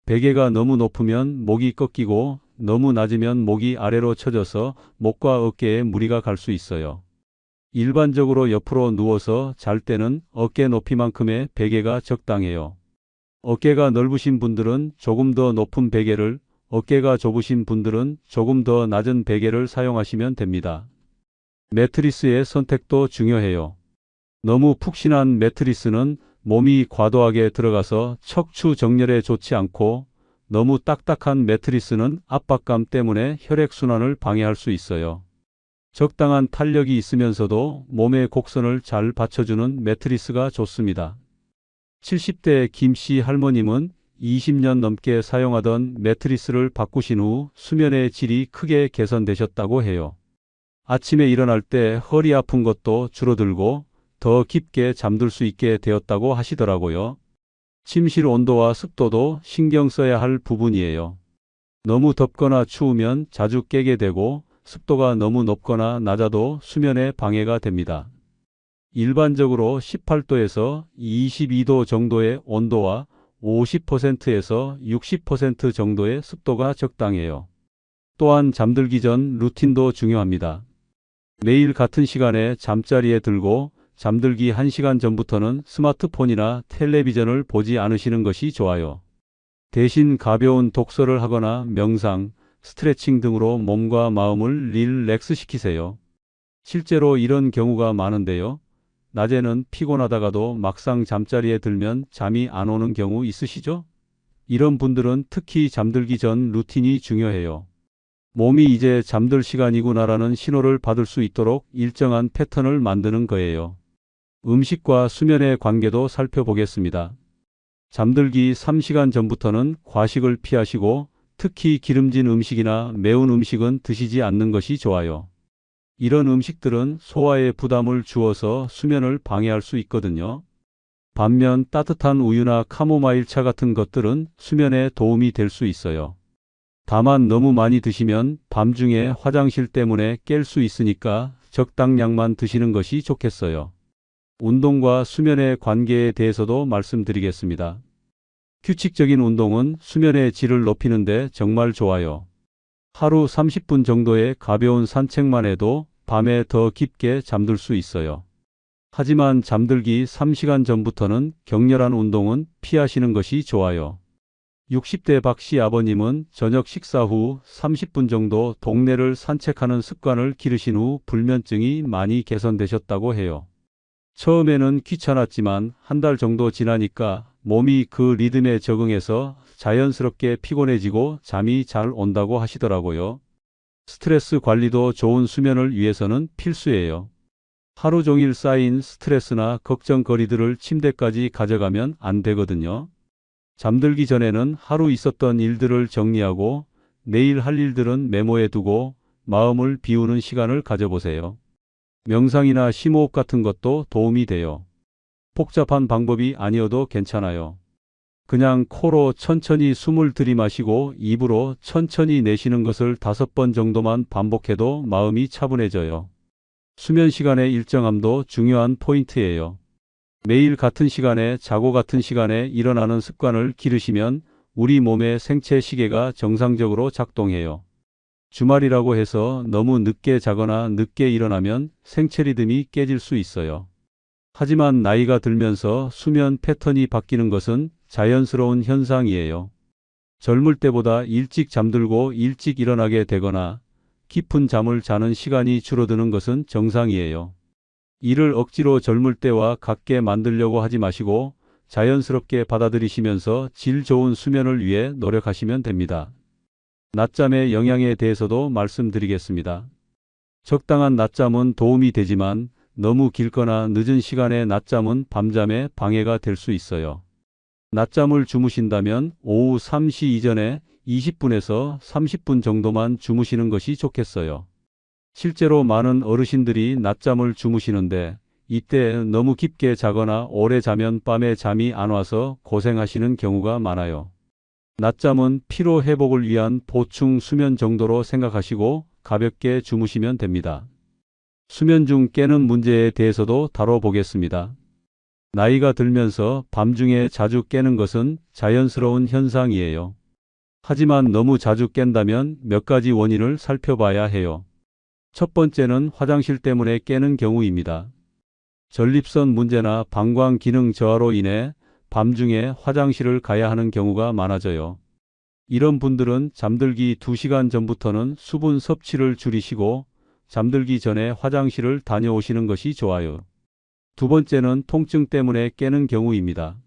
베개가 너무 높으면 목이 꺾이고 너무 낮으면 목이 아래로 처져서 목과 어깨에 무리가 갈 수 있어요. 일반적으로 옆으로 누워서 잘 때는 어깨 높이만큼의 베개가 적당해요. 어깨가 넓으신 분들은 조금 더 높은 베개를, 어깨가 좁으신 분들은 조금 더 낮은 베개를 사용하시면 됩니다. 매트리스의 선택도 중요해요. 너무 푹신한 매트리스는 몸이 과도하게 들어가서 척추 정렬에 좋지 않고 너무 딱딱한 매트리스는 압박감 때문에 혈액순환을 방해할 수 있어요. 적당한 탄력이 있으면서도 몸의 곡선을 잘 받쳐주는 매트리스가 좋습니다. 70대 김씨 할머님은 20년 넘게 사용하던 매트리스를 바꾸신 후 수면의 질이 크게 개선되셨다고 해요. 아침에 일어날 때 허리 아픈 것도 줄어들고 더 깊게 잠들 수 있게 되었다고 하시더라고요. 침실 온도와 습도도 신경 써야 할 부분이에요. 너무 덥거나 추우면 자주 깨게 되고 습도가 너무 높거나 낮아도 수면에 방해가 됩니다. 일반적으로 18도에서 22도 정도의 온도와 50%에서 60% 정도의 습도가 적당해요. 또한 잠들기 전 루틴도 중요합니다. 매일 같은 시간에 잠자리에 들고 잠들기 1시간 전부터는 스마트폰이나 텔레비전을 보지 않으시는 것이 좋아요. 대신 가벼운 독서를 하거나 명상, 스트레칭 등으로 몸과 마음을 릴렉스 시키세요. 실제로 이런 경우가 많은데요. 낮에는 피곤하다가도 막상 잠자리에 들면 잠이 안 오는 경우 있으시죠? 이런 분들은 특히 잠들기 전 루틴이 중요해요. 몸이 이제 잠들 시간이구나라는 신호를 받을 수 있도록 일정한 패턴을 만드는 거예요. 음식과 수면의 관계도 살펴보겠습니다. 잠들기 3시간 전부터는 과식을 피하시고 특히 기름진 음식이나 매운 음식은 드시지 않는 것이 좋아요. 이런 음식들은 소화에 부담을 주어서 수면을 방해할 수 있거든요. 반면 따뜻한 우유나 카모마일 차 같은 것들은 수면에 도움이 될 수 있어요. 다만 너무 많이 드시면 밤중에 화장실 때문에 깰 수 있으니까 적당량만 드시는 것이 좋겠어요. 운동과 수면의 관계에 대해서도 말씀드리겠습니다. 규칙적인 운동은 수면의 질을 높이는 데 정말 좋아요. 하루 30분 정도의 가벼운 산책만 해도 밤에 더 깊게 잠들 수 있어요. 하지만 잠들기 3시간 전부터는 격렬한 운동은 피하시는 것이 좋아요. 60대 박씨 아버님은 저녁 식사 후 30분 정도 동네를 산책하는 습관을 기르신 후 불면증이 많이 개선되셨다고 해요. 처음에는 귀찮았지만 한 달 정도 지나니까 몸이 그 리듬에 적응해서 자연스럽게 피곤해지고 잠이 잘 온다고 하시더라고요. 스트레스 관리도 좋은 수면을 위해서는 필수예요. 하루 종일 쌓인 스트레스나 걱정거리들을 침대까지 가져가면 안 되거든요. 잠들기 전에는 하루 있었던 일들을 정리하고 내일 할 일들은 메모해 두고 마음을 비우는 시간을 가져보세요. 명상이나 심호흡 같은 것도 도움이 돼요. 복잡한 방법이 아니어도 괜찮아요. 그냥 코로 천천히 숨을 들이마시고 입으로 천천히 내쉬는 것을 5번 정도만 반복해도 마음이 차분해져요. 수면 시간의 일정함도 중요한 포인트예요. 매일 같은 시간에 자고 같은 시간에 일어나는 습관을 기르시면 우리 몸의 생체 시계가 정상적으로 작동해요. 주말이라고 해서 너무 늦게 자거나 늦게 일어나면 생체 리듬이 깨질 수 있어요. 하지만 나이가 들면서 수면 패턴이 바뀌는 것은 자연스러운 현상이에요. 젊을 때보다 일찍 잠들고 일찍 일어나게 되거나 깊은 잠을 자는 시간이 줄어드는 것은 정상이에요. 이를 억지로 젊을 때와 같게 만들려고 하지 마시고 자연스럽게 받아들이시면서 질 좋은 수면을 위해 노력하시면 됩니다. 낮잠의 영향에 대해서도 말씀드리겠습니다. 적당한 낮잠은 도움이 되지만 너무 길거나 늦은 시간의 낮잠은 밤잠에 방해가 될 수 있어요. 낮잠을 주무신다면 오후 3시 이전에 20분에서 30분 정도만 주무시는 것이 좋겠어요. 실제로 많은 어르신들이 낮잠을 주무시는데 이때 너무 깊게 자거나 오래 자면 밤에 잠이 안 와서 고생하시는 경우가 많아요. 낮잠은 피로 회복을 위한 보충 수면 정도로 생각하시고 가볍게 주무시면 됩니다. 수면 중 깨는 문제에 대해서도 다뤄보겠습니다. 나이가 들면서 밤중에 자주 깨는 것은 자연스러운 현상이에요. 하지만 너무 자주 깬다면 몇 가지 원인을 살펴봐야 해요. 첫 번째는 화장실 때문에 깨는 경우입니다. 전립선 문제나 방광 기능 저하로 인해 밤중에 화장실을 가야 하는 경우가 많아져요. 이런 분들은 잠들기 2시간 전부터는 수분 섭취를 줄이시고 잠들기 전에 화장실을 다녀오시는 것이 좋아요. 두 번째는 통증 때문에 깨는 경우입니다.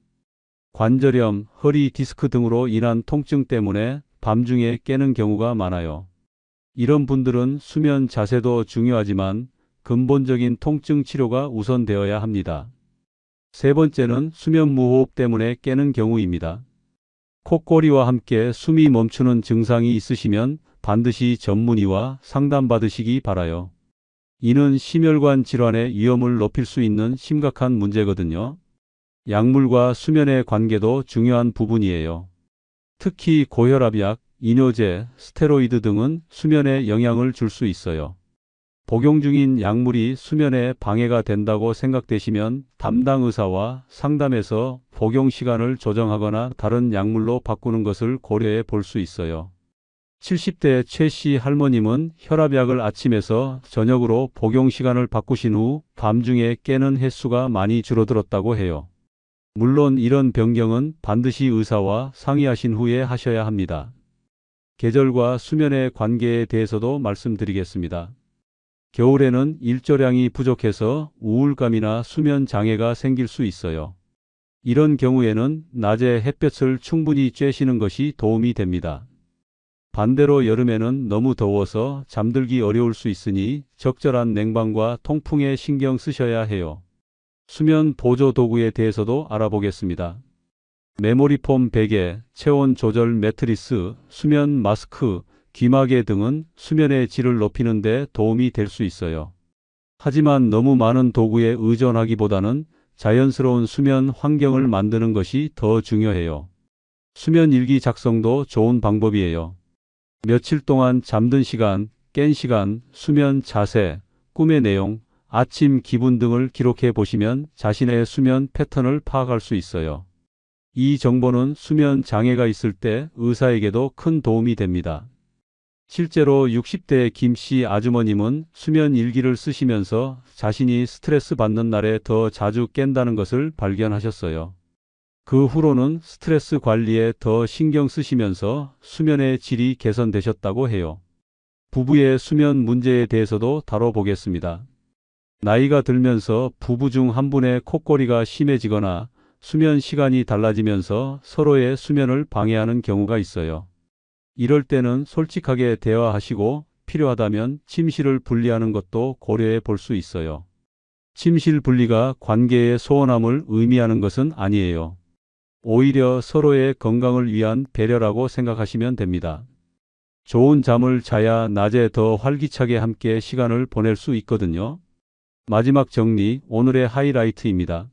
관절염, 허리 디스크 등으로 인한 통증 때문에 밤중에 깨는 경우가 많아요. 이런 분들은 수면 자세도 중요하지만 근본적인 통증 치료가 우선되어야 합니다. 세 번째는 수면 무호흡 때문에 깨는 경우입니다. 콧꼬리와 함께 숨이 멈추는 증상이 있으시면 반드시 전문의와 상담받으시기 바라요. 이는 심혈관 질환의 위험을 높일 수 있는 심각한 문제거든요. 약물과 수면의 관계도 중요한 부분이에요. 특히 고혈압약, 이뇨제, 스테로이드 등은 수면에 영향을 줄 수 있어요. 복용 중인 약물이 수면에 방해가 된다고 생각되시면 담당 의사와 상담해서 복용 시간을 조정하거나 다른 약물로 바꾸는 것을 고려해 볼 수 있어요. 70대 최 씨 할머님은 혈압약을 아침에서 저녁으로 복용 시간을 바꾸신 후 밤중에 깨는 횟수가 많이 줄어들었다고 해요. 물론 이런 변경은 반드시 의사와 상의하신 후에 하셔야 합니다. 계절과 수면의 관계에 대해서도 말씀드리겠습니다. 겨울에는 일조량이 부족해서 우울감이나 수면 장애가 생길 수 있어요. 이런 경우에는 낮에 햇볕을 충분히 쬐시는 것이 도움이 됩니다. 반대로 여름에는 너무 더워서 잠들기 어려울 수 있으니 적절한 냉방과 통풍에 신경 쓰셔야 해요. 수면 보조 도구에 대해서도 알아보겠습니다. 메모리폼 베개, 체온 조절 매트리스, 수면 마스크, 귀마개 등은 수면의 질을 높이는 데 도움이 될 수 있어요. 하지만 너무 많은 도구에 의존하기보다는 자연스러운 수면 환경을 만드는 것이 더 중요해요. 수면 일기 작성도 좋은 방법이에요. 며칠 동안 잠든 시간, 깬 시간, 수면 자세, 꿈의 내용, 아침 기분 등을 기록해 보시면 자신의 수면 패턴을 파악할 수 있어요. 이 정보는 수면 장애가 있을 때 의사에게도 큰 도움이 됩니다. 실제로 60대 김 씨 아주머님은 수면 일기를 쓰시면서 자신이 스트레스 받는 날에 더 자주 깬다는 것을 발견하셨어요. 그 후로는 스트레스 관리에 더 신경 쓰시면서 수면의 질이 개선되셨다고 해요. 부부의 수면 문제에 대해서도 다뤄보겠습니다. 나이가 들면서 부부 중 한 분의 콧골이가 심해지거나 수면 시간이 달라지면서 서로의 수면을 방해하는 경우가 있어요. 이럴 때는 솔직하게 대화하시고 필요하다면 침실을 분리하는 것도 고려해 볼 수 있어요. 침실 분리가 관계의 소원함을 의미하는 것은 아니에요. 오히려 서로의 건강을 위한 배려라고 생각하시면 됩니다. 좋은 잠을 자야 낮에 더 활기차게 함께 시간을 보낼 수 있거든요. 마지막 정리, 오늘의 하이라이트입니다.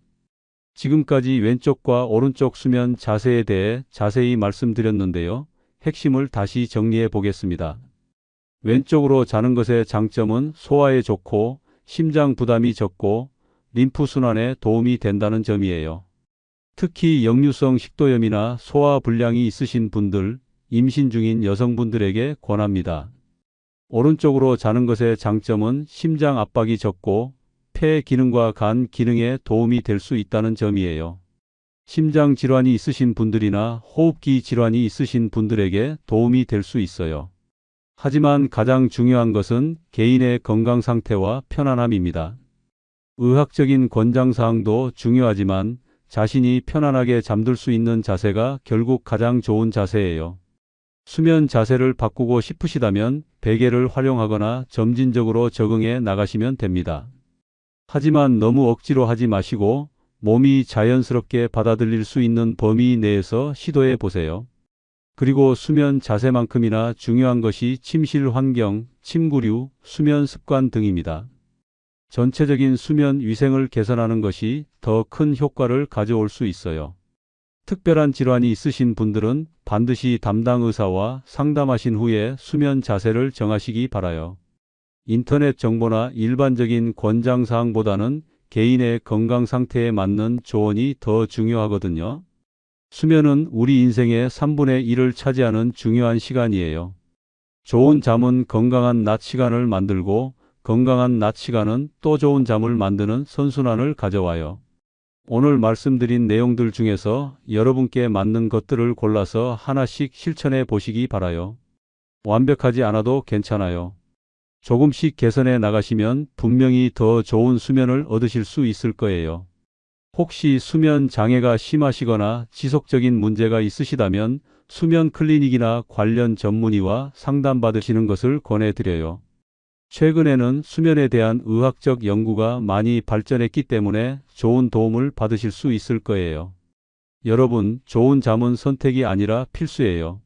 지금까지 왼쪽과 오른쪽 수면 자세에 대해 자세히 말씀드렸는데요. 핵심을 다시 정리해 보겠습니다. 왼쪽으로 자는 것의 장점은 소화에 좋고 심장 부담이 적고 림프 순환에 도움이 된다는 점이에요. 특히 역류성 식도염이나 소화 불량이 있으신 분들, 임신 중인 여성분들에게 권합니다. 오른쪽으로 자는 것의 장점은 심장 압박이 적고 폐 기능과 간 기능에 도움이 될 수 있다는 점이에요. 심장 질환이 있으신 분들이나 호흡기 질환이 있으신 분들에게 도움이 될 수 있어요. 하지만 가장 중요한 것은 개인의 건강 상태와 편안함입니다. 의학적인 권장사항도 중요하지만 자신이 편안하게 잠들 수 있는 자세가 결국 가장 좋은 자세예요. 수면 자세를 바꾸고 싶으시다면 베개를 활용하거나 점진적으로 적응해 나가시면 됩니다. 하지만 너무 억지로 하지 마시고 몸이 자연스럽게 받아들일 수 있는 범위 내에서 시도해 보세요. 그리고 수면 자세만큼이나 중요한 것이 침실 환경, 침구류, 수면 습관 등입니다. 전체적인 수면 위생을 개선하는 것이 더 큰 효과를 가져올 수 있어요. 특별한 질환이 있으신 분들은 반드시 담당 의사와 상담하신 후에 수면 자세를 정하시기 바라요. 인터넷 정보나 일반적인 권장사항보다는 개인의 건강 상태에 맞는 조언이 더 중요하거든요. 수면은 우리 인생의 3분의 1을 차지하는 중요한 시간이에요. 좋은 잠은 건강한 낮 시간을 만들고 건강한 낮 시간은 또 좋은 잠을 만드는 선순환을 가져와요. 오늘 말씀드린 내용들 중에서 여러분께 맞는 것들을 골라서 하나씩 실천해 보시기 바라요. 완벽하지 않아도 괜찮아요. 조금씩 개선해 나가시면 분명히 더 좋은 수면을 얻으실 수 있을 거예요. 혹시 수면 장애가 심하시거나 지속적인 문제가 있으시다면 수면 클리닉이나 관련 전문의와 상담받으시는 것을 권해드려요. 최근에는 수면에 대한 의학적 연구가 많이 발전했기 때문에 좋은 도움을 받으실 수 있을 거예요. 여러분, 좋은 잠은 선택이 아니라 필수예요.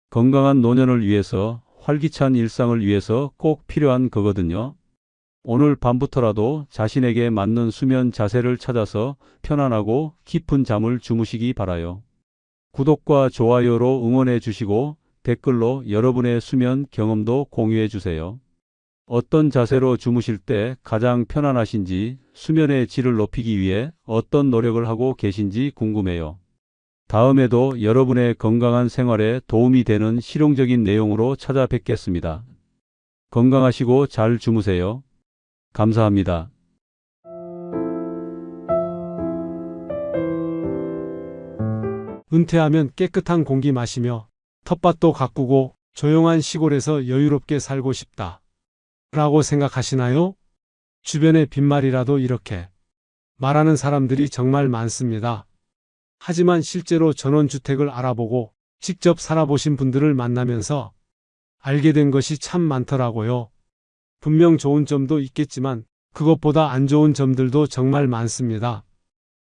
건강한 노년을 위해서, 활기찬 일상을 위해서 꼭 필요한 거거든요. 오늘 밤부터라도 자신에게 맞는 수면 자세를 찾아서 편안하고 깊은 잠을 주무시기 바라요. 구독과 좋아요로 응원해 주시고 댓글로 여러분의 수면 경험도 공유해 주세요. 어떤 자세로 주무실 때 가장 편안하신지, 수면의 질을 높이기 위해 어떤 노력을 하고 계신지 궁금해요. 다음에도 여러분의 건강한 생활에 도움이 되는 실용적인 내용으로 찾아뵙겠습니다. 건강하시고 잘 주무세요. 감사합니다. 은퇴하면 깨끗한 공기 마시며 텃밭도 가꾸고 조용한 시골에서 여유롭게 살고 싶다. 라고 생각하시나요? 주변의 빈말이라도 이렇게 말하는 사람들이 정말 많습니다. 하지만 실제로 전원주택을 알아보고 직접 살아보신 분들을 만나면서 알게 된 것이 참 많더라고요. 분명 좋은 점도 있겠지만 그것보다 안 좋은 점들도 정말 많습니다.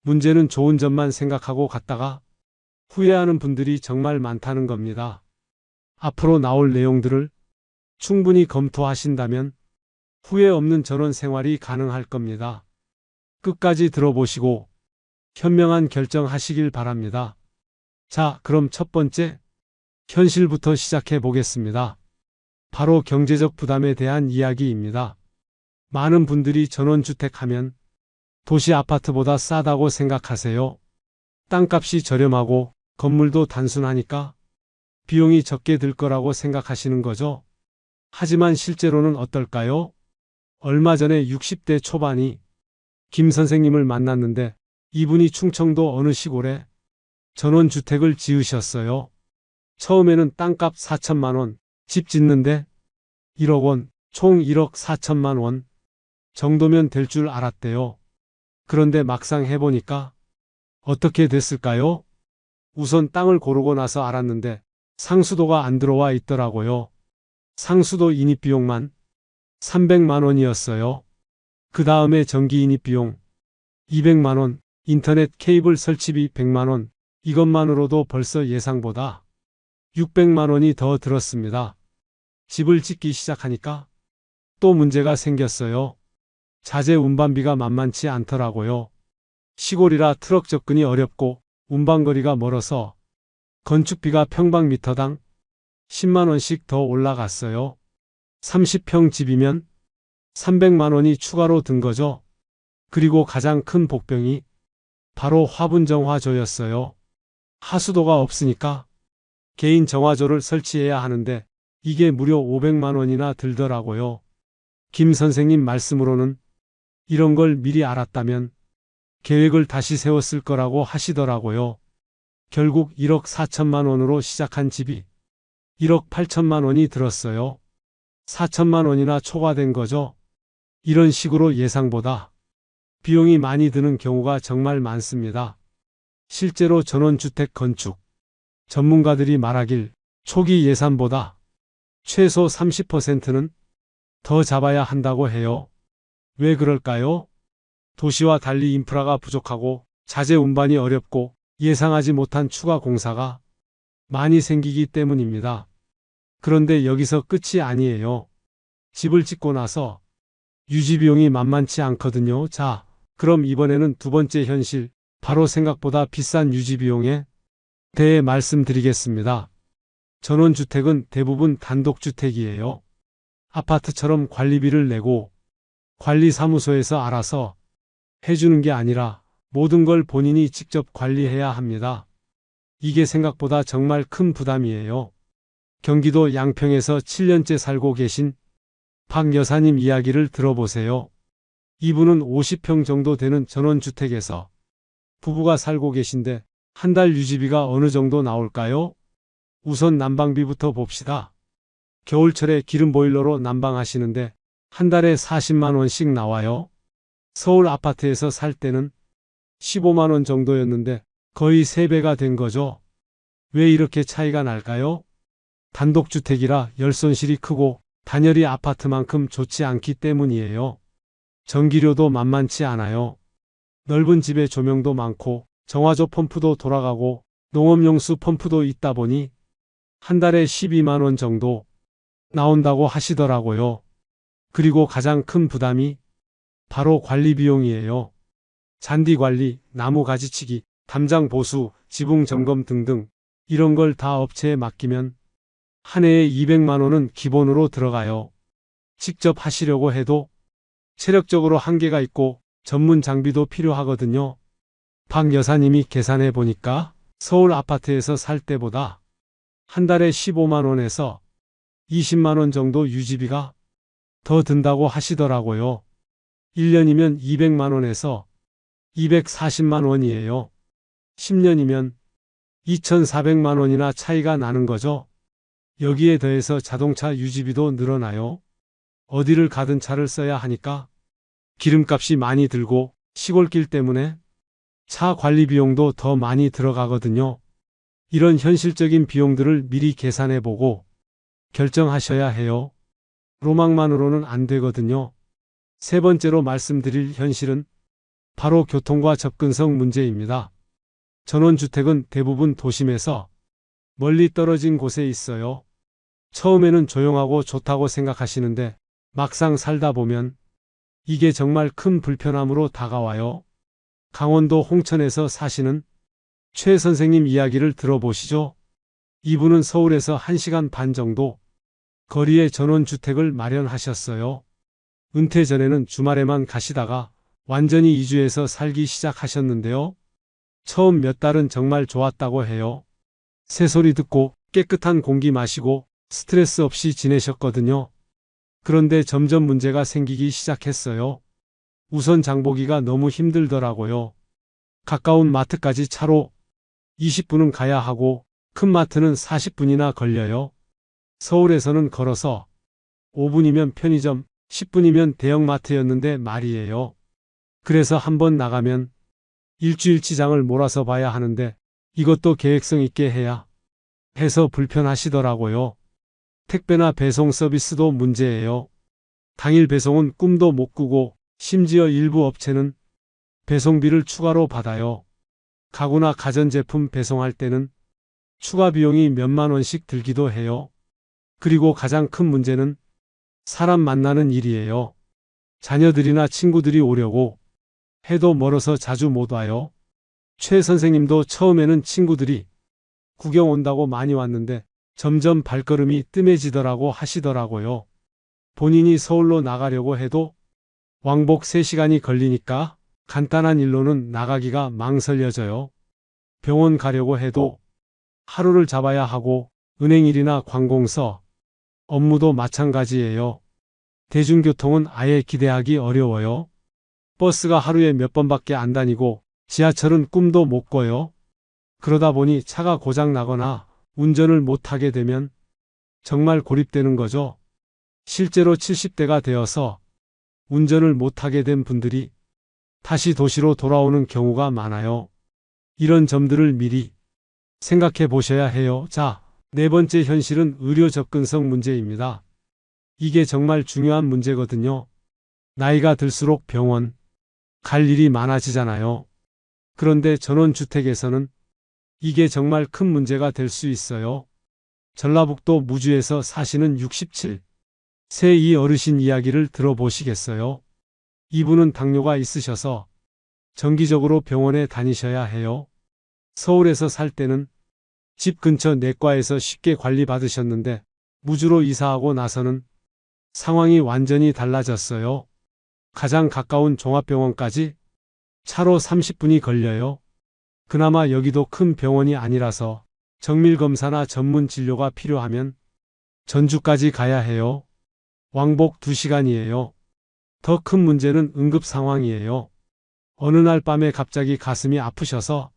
문제는 좋은 점만 생각하고 갔다가 후회하는 분들이 정말 많다는 겁니다. 앞으로 나올 내용들을 충분히 검토하신다면 후회 없는 전원 생활이 가능할 겁니다. 끝까지 들어보시고 현명한 결정하시길 바랍니다. 자, 그럼 첫 번째, 현실부터 시작해 보겠습니다. 바로 경제적 부담에 대한 이야기입니다. 많은 분들이 전원주택 하면 도시 아파트보다 싸다고 생각하세요. 땅값이 저렴하고 건물도 단순하니까 비용이 적게 들 거라고 생각하시는 거죠. 하지만 실제로는 어떨까요? 얼마 전에 60대 초반이 김 선생님을 만났는데 이분이 충청도 어느 시골에 전원주택을 지으셨어요. 처음에는 땅값 4천만 원, 집 짓는데 1억 원, 총 1억 4천만 원 정도면 될 줄 알았대요. 그런데 막상 해보니까 어떻게 됐을까요? 우선 땅을 고르고 나서 알았는데 상수도가 안 들어와 있더라고요. 상수도 인입비용만 300만 원이었어요. 그 다음에 전기 인입비용 200만 원, 인터넷 케이블 설치비 100만 원, 이것만으로도 벌써 예상보다 600만 원이 더 들었습니다. 집을 짓기 시작하니까 또 문제가 생겼어요. 자재 운반비가 만만치 않더라고요. 시골이라 트럭 접근이 어렵고 운반거리가 멀어서 건축비가 평방미터당 10만 원씩 더 올라갔어요. 30평 집이면 300만 원이 추가로 든 거죠. 그리고 가장 큰 복병이 바로 화분 정화조였어요. 하수도가 없으니까 개인 정화조를 설치해야 하는데 이게 무려 500만 원이나 들더라고요. 김 선생님 말씀으로는 이런 걸 미리 알았다면 계획을 다시 세웠을 거라고 하시더라고요. 결국 1억 4천만 원으로 시작한 집이 1억 8천만 원이 들었어요. 4천만 원이나 초과된 거죠. 이런 식으로 예상보다 비용이 많이 드는 경우가 정말 많습니다. 실제로 전원주택 건축 전문가들이 말하길 초기 예산보다 최소 30%는 더 잡아야 한다고 해요. 왜 그럴까요? 도시와 달리 인프라가 부족하고 자재 운반이 어렵고 예상하지 못한 추가 공사가 많이 생기기 때문입니다. 그런데 여기서 끝이 아니에요. 집을 짓고 나서 유지 비용이 만만치 않거든요. 자, 그럼 이번에는 두 번째 현실, 바로 생각보다 비싼 유지 비용에 대해 말씀드리겠습니다. 전원주택은 대부분 단독주택이에요. 아파트처럼 관리비를 내고 관리사무소에서 알아서 해주는 게 아니라 모든 걸 본인이 직접 관리해야 합니다. 이게 생각보다 정말 큰 부담이에요. 경기도 양평에서 7년째 살고 계신 박 여사님 이야기를 들어보세요. 이분은 50평 정도 되는 전원주택에서 부부가 살고 계신데 한 달 유지비가 어느 정도 나올까요? 우선 난방비부터 봅시다. 겨울철에 기름 보일러로 난방하시는데 한 달에 40만 원씩 나와요. 서울 아파트에서 살 때는 15만 원 정도였는데 거의 3배가 된 거죠. 왜 이렇게 차이가 날까요? 단독주택이라 열손실이 크고 단열이 아파트만큼 좋지 않기 때문이에요. 전기료도 만만치 않아요. 넓은 집에 조명도 많고 정화조 펌프도 돌아가고 농업용수 펌프도 있다 보니 한 달에 12만 원 정도 나온다고 하시더라고요. 그리고 가장 큰 부담이 바로 관리 비용이에요. 잔디 관리, 나무 가지치기, 담장 보수, 지붕 점검 등등 이런 걸 다 업체에 맡기면 한 해에 200만 원은 기본으로 들어가요. 직접 하시려고 해도 체력적으로 한계가 있고 전문 장비도 필요하거든요. 박 여사님이 계산해 보니까 서울 아파트에서 살 때보다 한 달에 15만 원에서 20만 원 정도 유지비가 더 든다고 하시더라고요. 1년이면 200만 원에서 240만 원이에요. 10년이면 2,400만 원이나 차이가 나는 거죠. 여기에 더해서 자동차 유지비도 늘어나요. 어디를 가든 차를 써야 하니까 기름값이 많이 들고 시골길 때문에 차 관리 비용도 더 많이 들어가거든요. 이런 현실적인 비용들을 미리 계산해 보고 결정하셔야 해요. 로망만으로는 안 되거든요. 세 번째로 말씀드릴 현실은 바로 교통과 접근성 문제입니다. 전원주택은 대부분 도심에서 멀리 떨어진 곳에 있어요. 처음에는 조용하고 좋다고 생각하시는데 막상 살다 보면 이게 정말 큰 불편함으로 다가와요. 강원도 홍천에서 사시는 최 선생님 이야기를 들어보시죠. 이분은 서울에서 1시간 반 정도 거리에 전원주택을 마련하셨어요. 은퇴 전에는 주말에만 가시다가 완전히 이주해서 살기 시작하셨는데요. 처음 몇 달은 정말 좋았다고 해요. 새소리 듣고 깨끗한 공기 마시고 스트레스 없이 지내셨거든요. 그런데 점점 문제가 생기기 시작했어요. 우선 장보기가 너무 힘들더라고요. 가까운 마트까지 차로 20분은 가야 하고 큰 마트는 40분이나 걸려요. 서울에서는 걸어서 5분이면 편의점, 10분이면 대형마트였는데 말이에요. 그래서 한번 나가면 일주일치장을 몰아서 봐야 하는데 이것도 계획성 있게 해야 해서 불편하시더라고요. 택배나 배송 서비스도 문제예요. 당일 배송은 꿈도 못 꾸고 심지어 일부 업체는 배송비를 추가로 받아요. 가구나 가전제품 배송할 때는 추가 비용이 몇만 원씩 들기도 해요. 그리고 가장 큰 문제는 사람 만나는 일이에요. 자녀들이나 친구들이 오려고 해도 멀어서 자주 못 와요. 최 선생님도 처음에는 친구들이 구경 온다고 많이 왔는데 점점 발걸음이 뜸해지더라고 하시더라고요. 본인이 서울로 나가려고 해도 왕복 3시간이 걸리니까 간단한 일로는 나가기가 망설여져요. 병원 가려고 해도 하루를 잡아야 하고 은행일이나 관공서, 업무도 마찬가지예요. 대중교통은 아예 기대하기 어려워요. 버스가 하루에 몇 번밖에 안 다니고 지하철은 꿈도 못 꿔요. 그러다 보니 차가 고장 나거나 운전을 못하게 되면 정말 고립되는 거죠. 실제로 70대가 되어서 운전을 못하게 된 분들이 다시 도시로 돌아오는 경우가 많아요. 이런 점들을 미리 생각해 보셔야 해요. 자, 네 번째 현실은 의료 접근성 문제입니다. 이게 정말 중요한 문제거든요. 나이가 들수록 병원 갈 일이 많아지잖아요. 그런데 전원주택에서는 이게 정말 큰 문제가 될 수 있어요. 전라북도 무주에서 사시는 67세 이 어르신 이야기를 들어보시겠어요? 이분은 당뇨가 있으셔서 정기적으로 병원에 다니셔야 해요. 서울에서 살 때는 집 근처 내과에서 쉽게 관리받으셨는데 무주로 이사하고 나서는 상황이 완전히 달라졌어요. 가장 가까운 종합병원까지 차로 30분이 걸려요. 그나마 여기도 큰 병원이 아니라서 정밀검사나 전문 진료가 필요하면 전주까지 가야 해요. 왕복 2시간이에요. 더 큰 문제는 응급 상황이에요. 어느 날 밤에 갑자기 가슴이 아프셔서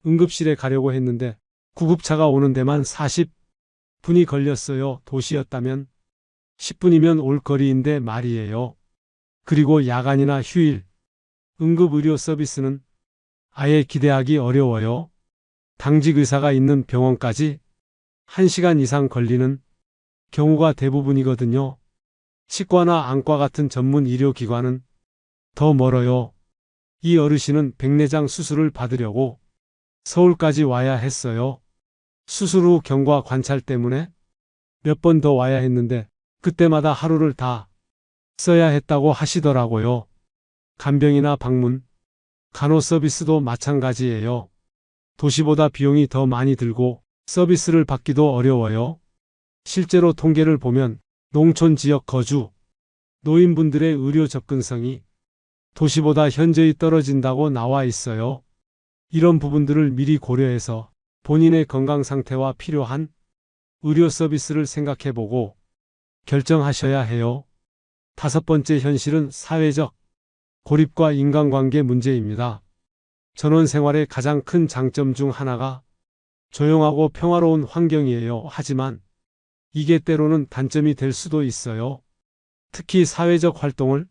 응급실에 가려고 했는데 구급차가 오는 데만 40분이 걸렸어요. 도시였다면 10분이면 올 거리인데 말이에요. 그리고 야간이나 휴일, 응급의료 서비스는 아예 기대하기 어려워요. 당직 의사가 있는 병원까지 1시간 이상 걸리는 경우가 대부분이거든요. 치과나 안과 같은 전문 의료기관은 더 멀어요. 이 어르신은 백내장 수술을 받으려고 서울까지 와야 했어요. 수술 후 경과 관찰 때문에 몇 번 더 와야 했는데 그때마다 하루를 다 써야 했다고 하시더라고요. 간병이나 방문, 간호 서비스도 마찬가지예요. 도시보다 비용이 더 많이 들고 서비스를 받기도 어려워요. 실제로 통계를 보면 농촌 지역 거주, 노인분들의 의료 접근성이 도시보다 현저히 떨어진다고 나와 있어요. 이런 부분들을 미리 고려해서 본인의 건강 상태와 필요한 의료 서비스를 생각해보고 결정하셔야 해요. 다섯 번째 현실은 사회적 고립과 인간관계 문제입니다. 전원 생활의 가장 큰 장점 중 하나가 조용하고 평화로운 환경이에요. 하지만 이게 때로는 단점이 될 수도 있어요. 특히 사회적 활동을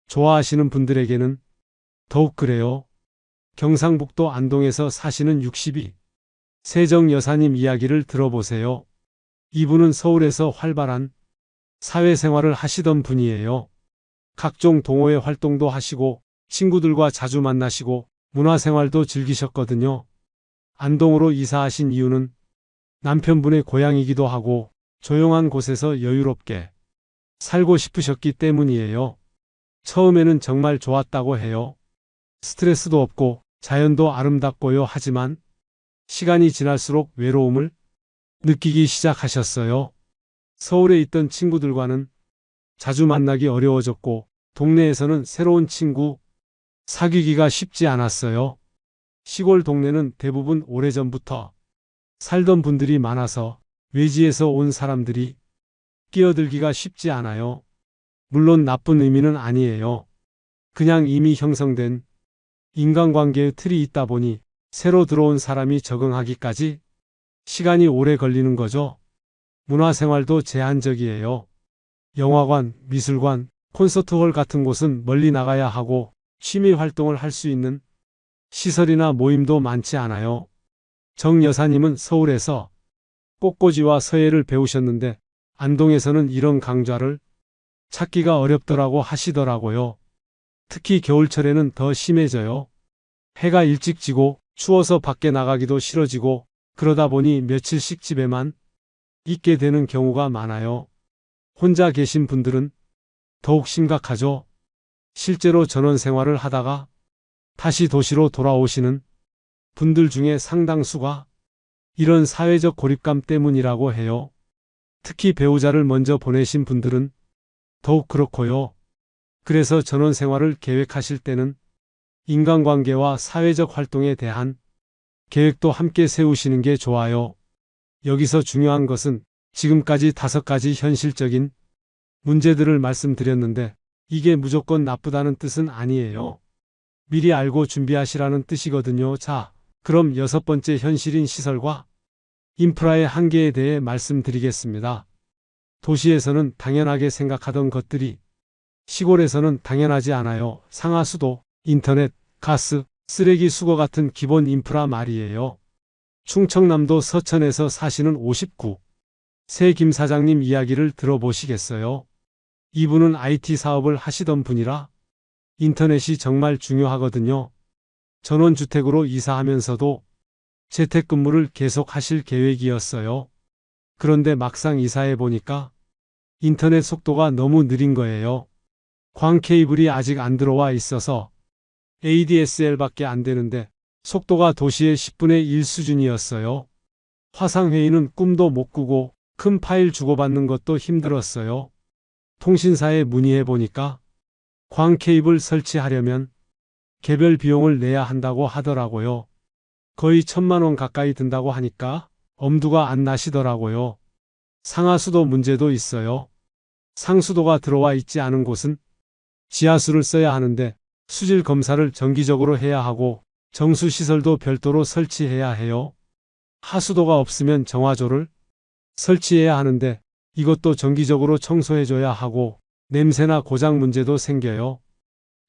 좋아하시는 분들에게는 더욱 그래요. 경상북도 안동에서 사시는 62세 정 여사님 이야기를 들어보세요. 이분은 서울에서 활발한 사회생활을 하시던 분이에요. 각종 동호회 활동도 하시고 친구들과 자주 만나시고 문화생활도 즐기셨거든요. 안동으로 이사하신 이유는 남편분의 고향이기도 하고 조용한 곳에서 여유롭게 살고 싶으셨기 때문이에요. 처음에는 정말 좋았다고 해요. 스트레스도 없고 자연도 아름답고요. 하지만 시간이 지날수록 외로움을 느끼기 시작하셨어요. 서울에 있던 친구들과는 자주 만나기 어려워졌고 동네에서는 새로운 친구 사귀기가 쉽지 않았어요. 시골 동네는 대부분 오래전부터 살던 분들이 많아서 외지에서 온 사람들이 끼어들기가 쉽지 않아요. 물론 나쁜 의미는 아니에요. 그냥 이미 형성된 인간관계의 틀이 있다 보니 새로 들어온 사람이 적응하기까지 시간이 오래 걸리는 거죠. 문화생활도 제한적이에요. 영화관, 미술관, 콘서트홀 같은 곳은 멀리 나가야 하고 취미 활동을 할 수 있는 시설이나 모임도 많지 않아요. 정 여사님은 서울에서 꽃꽂이와 서예를 배우셨는데 안동에서는 이런 강좌를 찾기가 어렵더라고 하시더라고요. 특히 겨울철에는 더 심해져요. 해가 일찍 지고 추워서 밖에 나가기도 싫어지고 그러다 보니 며칠씩 집에만 있게 되는 경우가 많아요. 혼자 계신 분들은 더욱 심각하죠. 실제로 전원 생활을 하다가 다시 도시로 돌아오시는 분들 중에 상당수가 이런 사회적 고립감 때문이라고 해요. 특히 배우자를 먼저 보내신 분들은 더욱 그렇고요. 그래서 전원 생활을 계획하실 때는 인간관계와 사회적 활동에 대한 계획도 함께 세우시는 게 좋아요. 여기서 중요한 것은 지금까지 5가지 현실적인 문제들을 말씀드렸는데 이게 무조건 나쁘다는 뜻은 아니에요. 미리 알고 준비하시라는 뜻이거든요. 자, 그럼 6번째 현실인 시설과 인프라의 한계에 대해 말씀드리겠습니다. 도시에서는 당연하게 생각하던 것들이 시골에서는 당연하지 않아요. 상하수도, 인터넷, 가스, 쓰레기 수거 같은 기본 인프라 말이에요. 충청남도 서천에서 사시는 59세 김 사장님 이야기를 들어보시겠어요? 이분은 IT 사업을 하시던 분이라 인터넷이 정말 중요하거든요. 전원주택으로 이사하면서도 재택근무를 계속 하실 계획이었어요. 그런데 막상 이사해 보니까 인터넷 속도가 너무 느린 거예요. 광 케이블이 아직 안 들어와 있어서 ADSL밖에 안 되는데 속도가 도시의 10분의 1 수준이었어요. 화상회의는 꿈도 못 꾸고 큰 파일 주고받는 것도 힘들었어요. 통신사에 문의해 보니까 광 케이블 설치하려면 개별 비용을 내야 한다고 하더라고요. 거의 1,000만 원 가까이 든다고 하니까 엄두가 안 나시더라고요. 상하수도 문제도 있어요. 상수도가 들어와 있지 않은 곳은 지하수를 써야 하는데 수질 검사를 정기적으로 해야 하고 정수시설도 별도로 설치해야 해요. 하수도가 없으면 정화조를 설치해야 하는데 이것도 정기적으로 청소해줘야 하고 냄새나 고장 문제도 생겨요.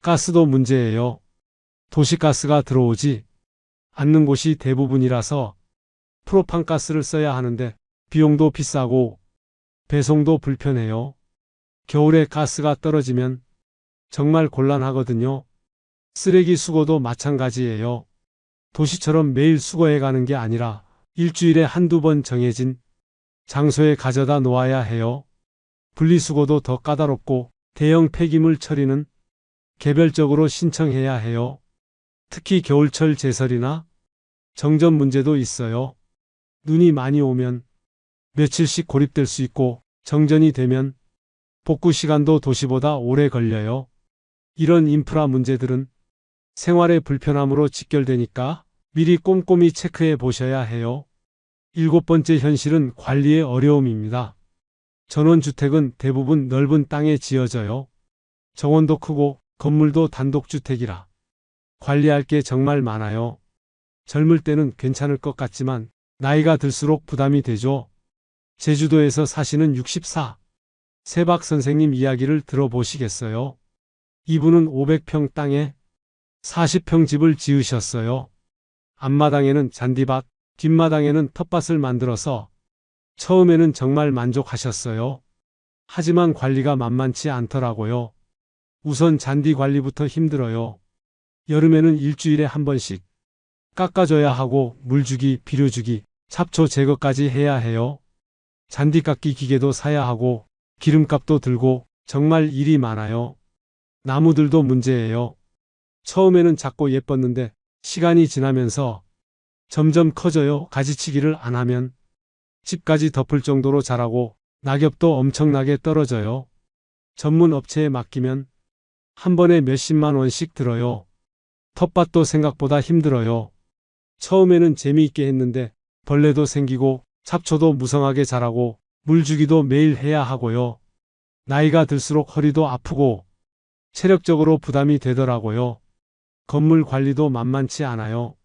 가스도 문제예요. 도시가스가 들어오지 않는 곳이 대부분이라서 프로판가스를 써야 하는데 비용도 비싸고 배송도 불편해요. 겨울에 가스가 떨어지면 정말 곤란하거든요. 쓰레기 수거도 마찬가지예요. 도시처럼 매일 수거해 가는 게 아니라 일주일에 한두 번 정해진 장소에 가져다 놓아야 해요. 분리수거도 더 까다롭고 대형 폐기물 처리는 개별적으로 신청해야 해요. 특히 겨울철 제설이나 정전 문제도 있어요. 눈이 많이 오면 며칠씩 고립될 수 있고 정전이 되면 복구 시간도 도시보다 오래 걸려요. 이런 인프라 문제들은 생활의 불편함으로 직결되니까 미리 꼼꼼히 체크해 보셔야 해요. 7번째 현실은 관리의 어려움입니다. 전원주택은 대부분 넓은 땅에 지어져요. 정원도 크고 건물도 단독주택이라 관리할 게 정말 많아요. 젊을 때는 괜찮을 것 같지만 나이가 들수록 부담이 되죠. 제주도에서 사시는 64세 박 선생님 이야기를 들어보시겠어요? 이분은 500평 땅에 40평 집을 지으셨어요. 앞마당에는 잔디밭, 뒷마당에는 텃밭을 만들어서 처음에는 정말 만족하셨어요. 하지만 관리가 만만치 않더라고요. 우선 잔디 관리부터 힘들어요. 여름에는 일주일에 한 번씩 깎아줘야 하고 물주기, 비료주기, 잡초 제거까지 해야 해요. 잔디 깎기 기계도 사야 하고 기름값도 들고 정말 일이 많아요. 나무들도 문제예요. 처음에는 작고 예뻤는데 시간이 지나면서 점점 커져요. 가지치기를 안 하면 집까지 덮을 정도로 자라고 낙엽도 엄청나게 떨어져요. 전문 업체에 맡기면 한 번에 몇십만 원씩 들어요. 텃밭도 생각보다 힘들어요. 처음에는 재미있게 했는데 벌레도 생기고 잡초도 무성하게 자라고 물주기도 매일 해야 하고요. 나이가 들수록 허리도 아프고 체력적으로 부담이 되더라고요. 건물 관리도 만만치 않아요.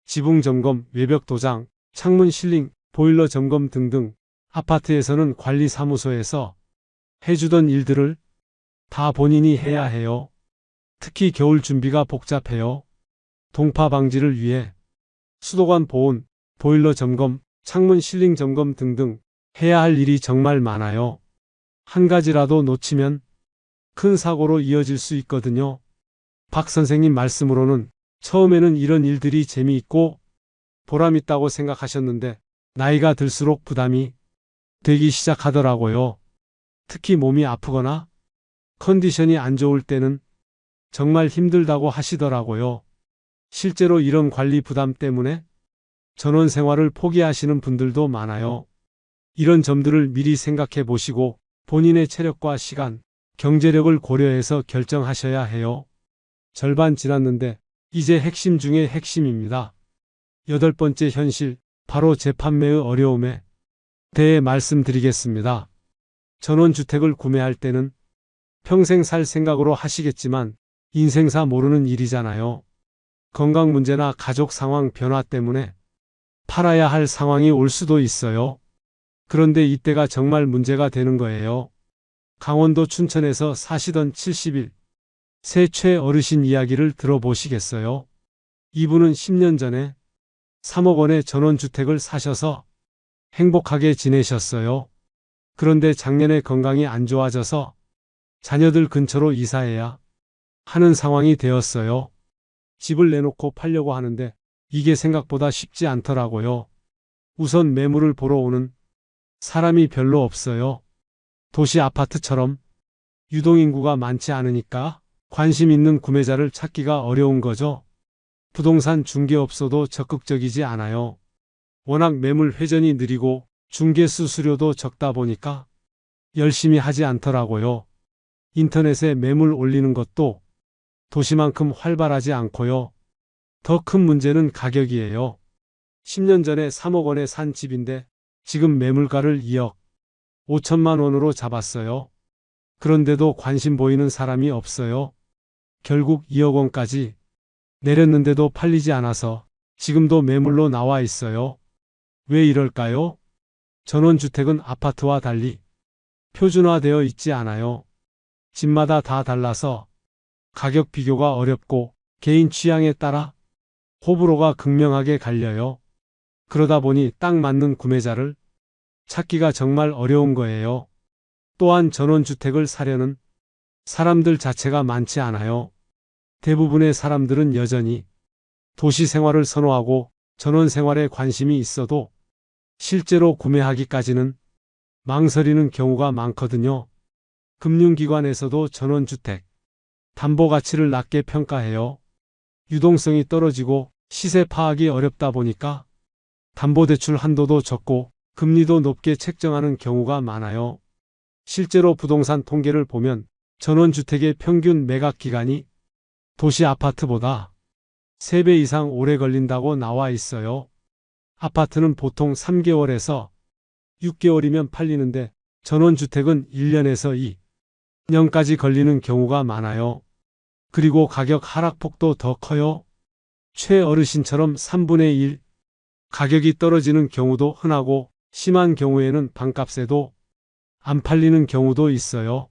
지붕 점검, 외벽 도장, 창문 실링, 보일러 점검 등등 아파트에서는 관리사무소에서 해주던 일들을 다 본인이 해야 해요. 특히 겨울 준비가 복잡해요. 동파 방지를 위해 수도관 보온, 보일러 점검, 창문 실링 점검 등등 해야 할 일이 정말 많아요. 한 가지라도 놓치면 큰 사고로 이어질 수 있거든요. 박 선생님 말씀으로는 처음에는 이런 일들이 재미있고 보람있다고 생각하셨는데 나이가 들수록 부담이 되기 시작하더라고요. 특히 몸이 아프거나 컨디션이 안 좋을 때는 정말 힘들다고 하시더라고요. 실제로 이런 관리 부담 때문에 전원 생활을 포기하시는 분들도 많아요. 이런 점들을 미리 생각해 보시고 본인의 체력과 시간, 경제력을 고려해서 결정하셔야 해요. 절반 지났는데 이제 핵심 중에 핵심입니다. 8번째 현실, 바로 재판매의 어려움에 대해 말씀드리겠습니다. 전원주택을 구매할 때는 평생 살 생각으로 하시겠지만 인생사 모르는 일이잖아요. 건강 문제나 가족 상황 변화 때문에 팔아야 할 상황이 올 수도 있어요. 그런데 이때가 정말 문제가 되는 거예요. 강원도 춘천에서 사시던 71세 최 어르신 이야기를 들어보시겠어요? 이분은 10년 전에 3억 원의 전원주택을 사셔서 행복하게 지내셨어요. 그런데 작년에 건강이 안 좋아져서 자녀들 근처로 이사해야 하는 상황이 되었어요. 집을 내놓고 팔려고 하는데 이게 생각보다 쉽지 않더라고요. 우선 매물을 보러 오는 사람이 별로 없어요. 도시 아파트처럼 유동인구가 많지 않으니까 관심 있는 구매자를 찾기가 어려운 거죠. 부동산 중개업소도 적극적이지 않아요. 워낙 매물 회전이 느리고 중개 수수료도 적다 보니까 열심히 하지 않더라고요. 인터넷에 매물 올리는 것도 도시만큼 활발하지 않고요. 더 큰 문제는 가격이에요. 10년 전에 3억 원에 산 집인데 지금 매물가를 2억 5천만 원으로 잡았어요. 그런데도 관심 보이는 사람이 없어요. 결국 2억 원까지 내렸는데도 팔리지 않아서 지금도 매물로 나와 있어요. 왜 이럴까요? 전원주택은 아파트와 달리 표준화되어 있지 않아요. 집마다 다 달라서 가격 비교가 어렵고 개인 취향에 따라 호불호가 극명하게 갈려요. 그러다 보니 딱 맞는 구매자를 찾기가 정말 어려운 거예요. 또한 전원주택을 사려는 사람들 자체가 많지 않아요. 대부분의 사람들은 여전히 도시 생활을 선호하고 전원 생활에 관심이 있어도 실제로 구매하기까지는 망설이는 경우가 많거든요. 금융기관에서도 전원주택 담보 가치를 낮게 평가해요. 유동성이 떨어지고 시세 파악이 어렵다 보니까 담보대출 한도도 적고 금리도 높게 책정하는 경우가 많아요. 실제로 부동산 통계를 보면 전원주택의 평균 매각 기간이 도시 아파트보다 3배 이상 오래 걸린다고 나와 있어요. 아파트는 보통 3개월에서 6개월이면 팔리는데 전원주택은 1년에서 2년까지 걸리는 경우가 많아요. 그리고 가격 하락폭도 더 커요. 최 어르신처럼 3분의 1 가격이 떨어지는 경우도 흔하고 심한 경우에는 반값에도 안 팔리는 경우도 있어요.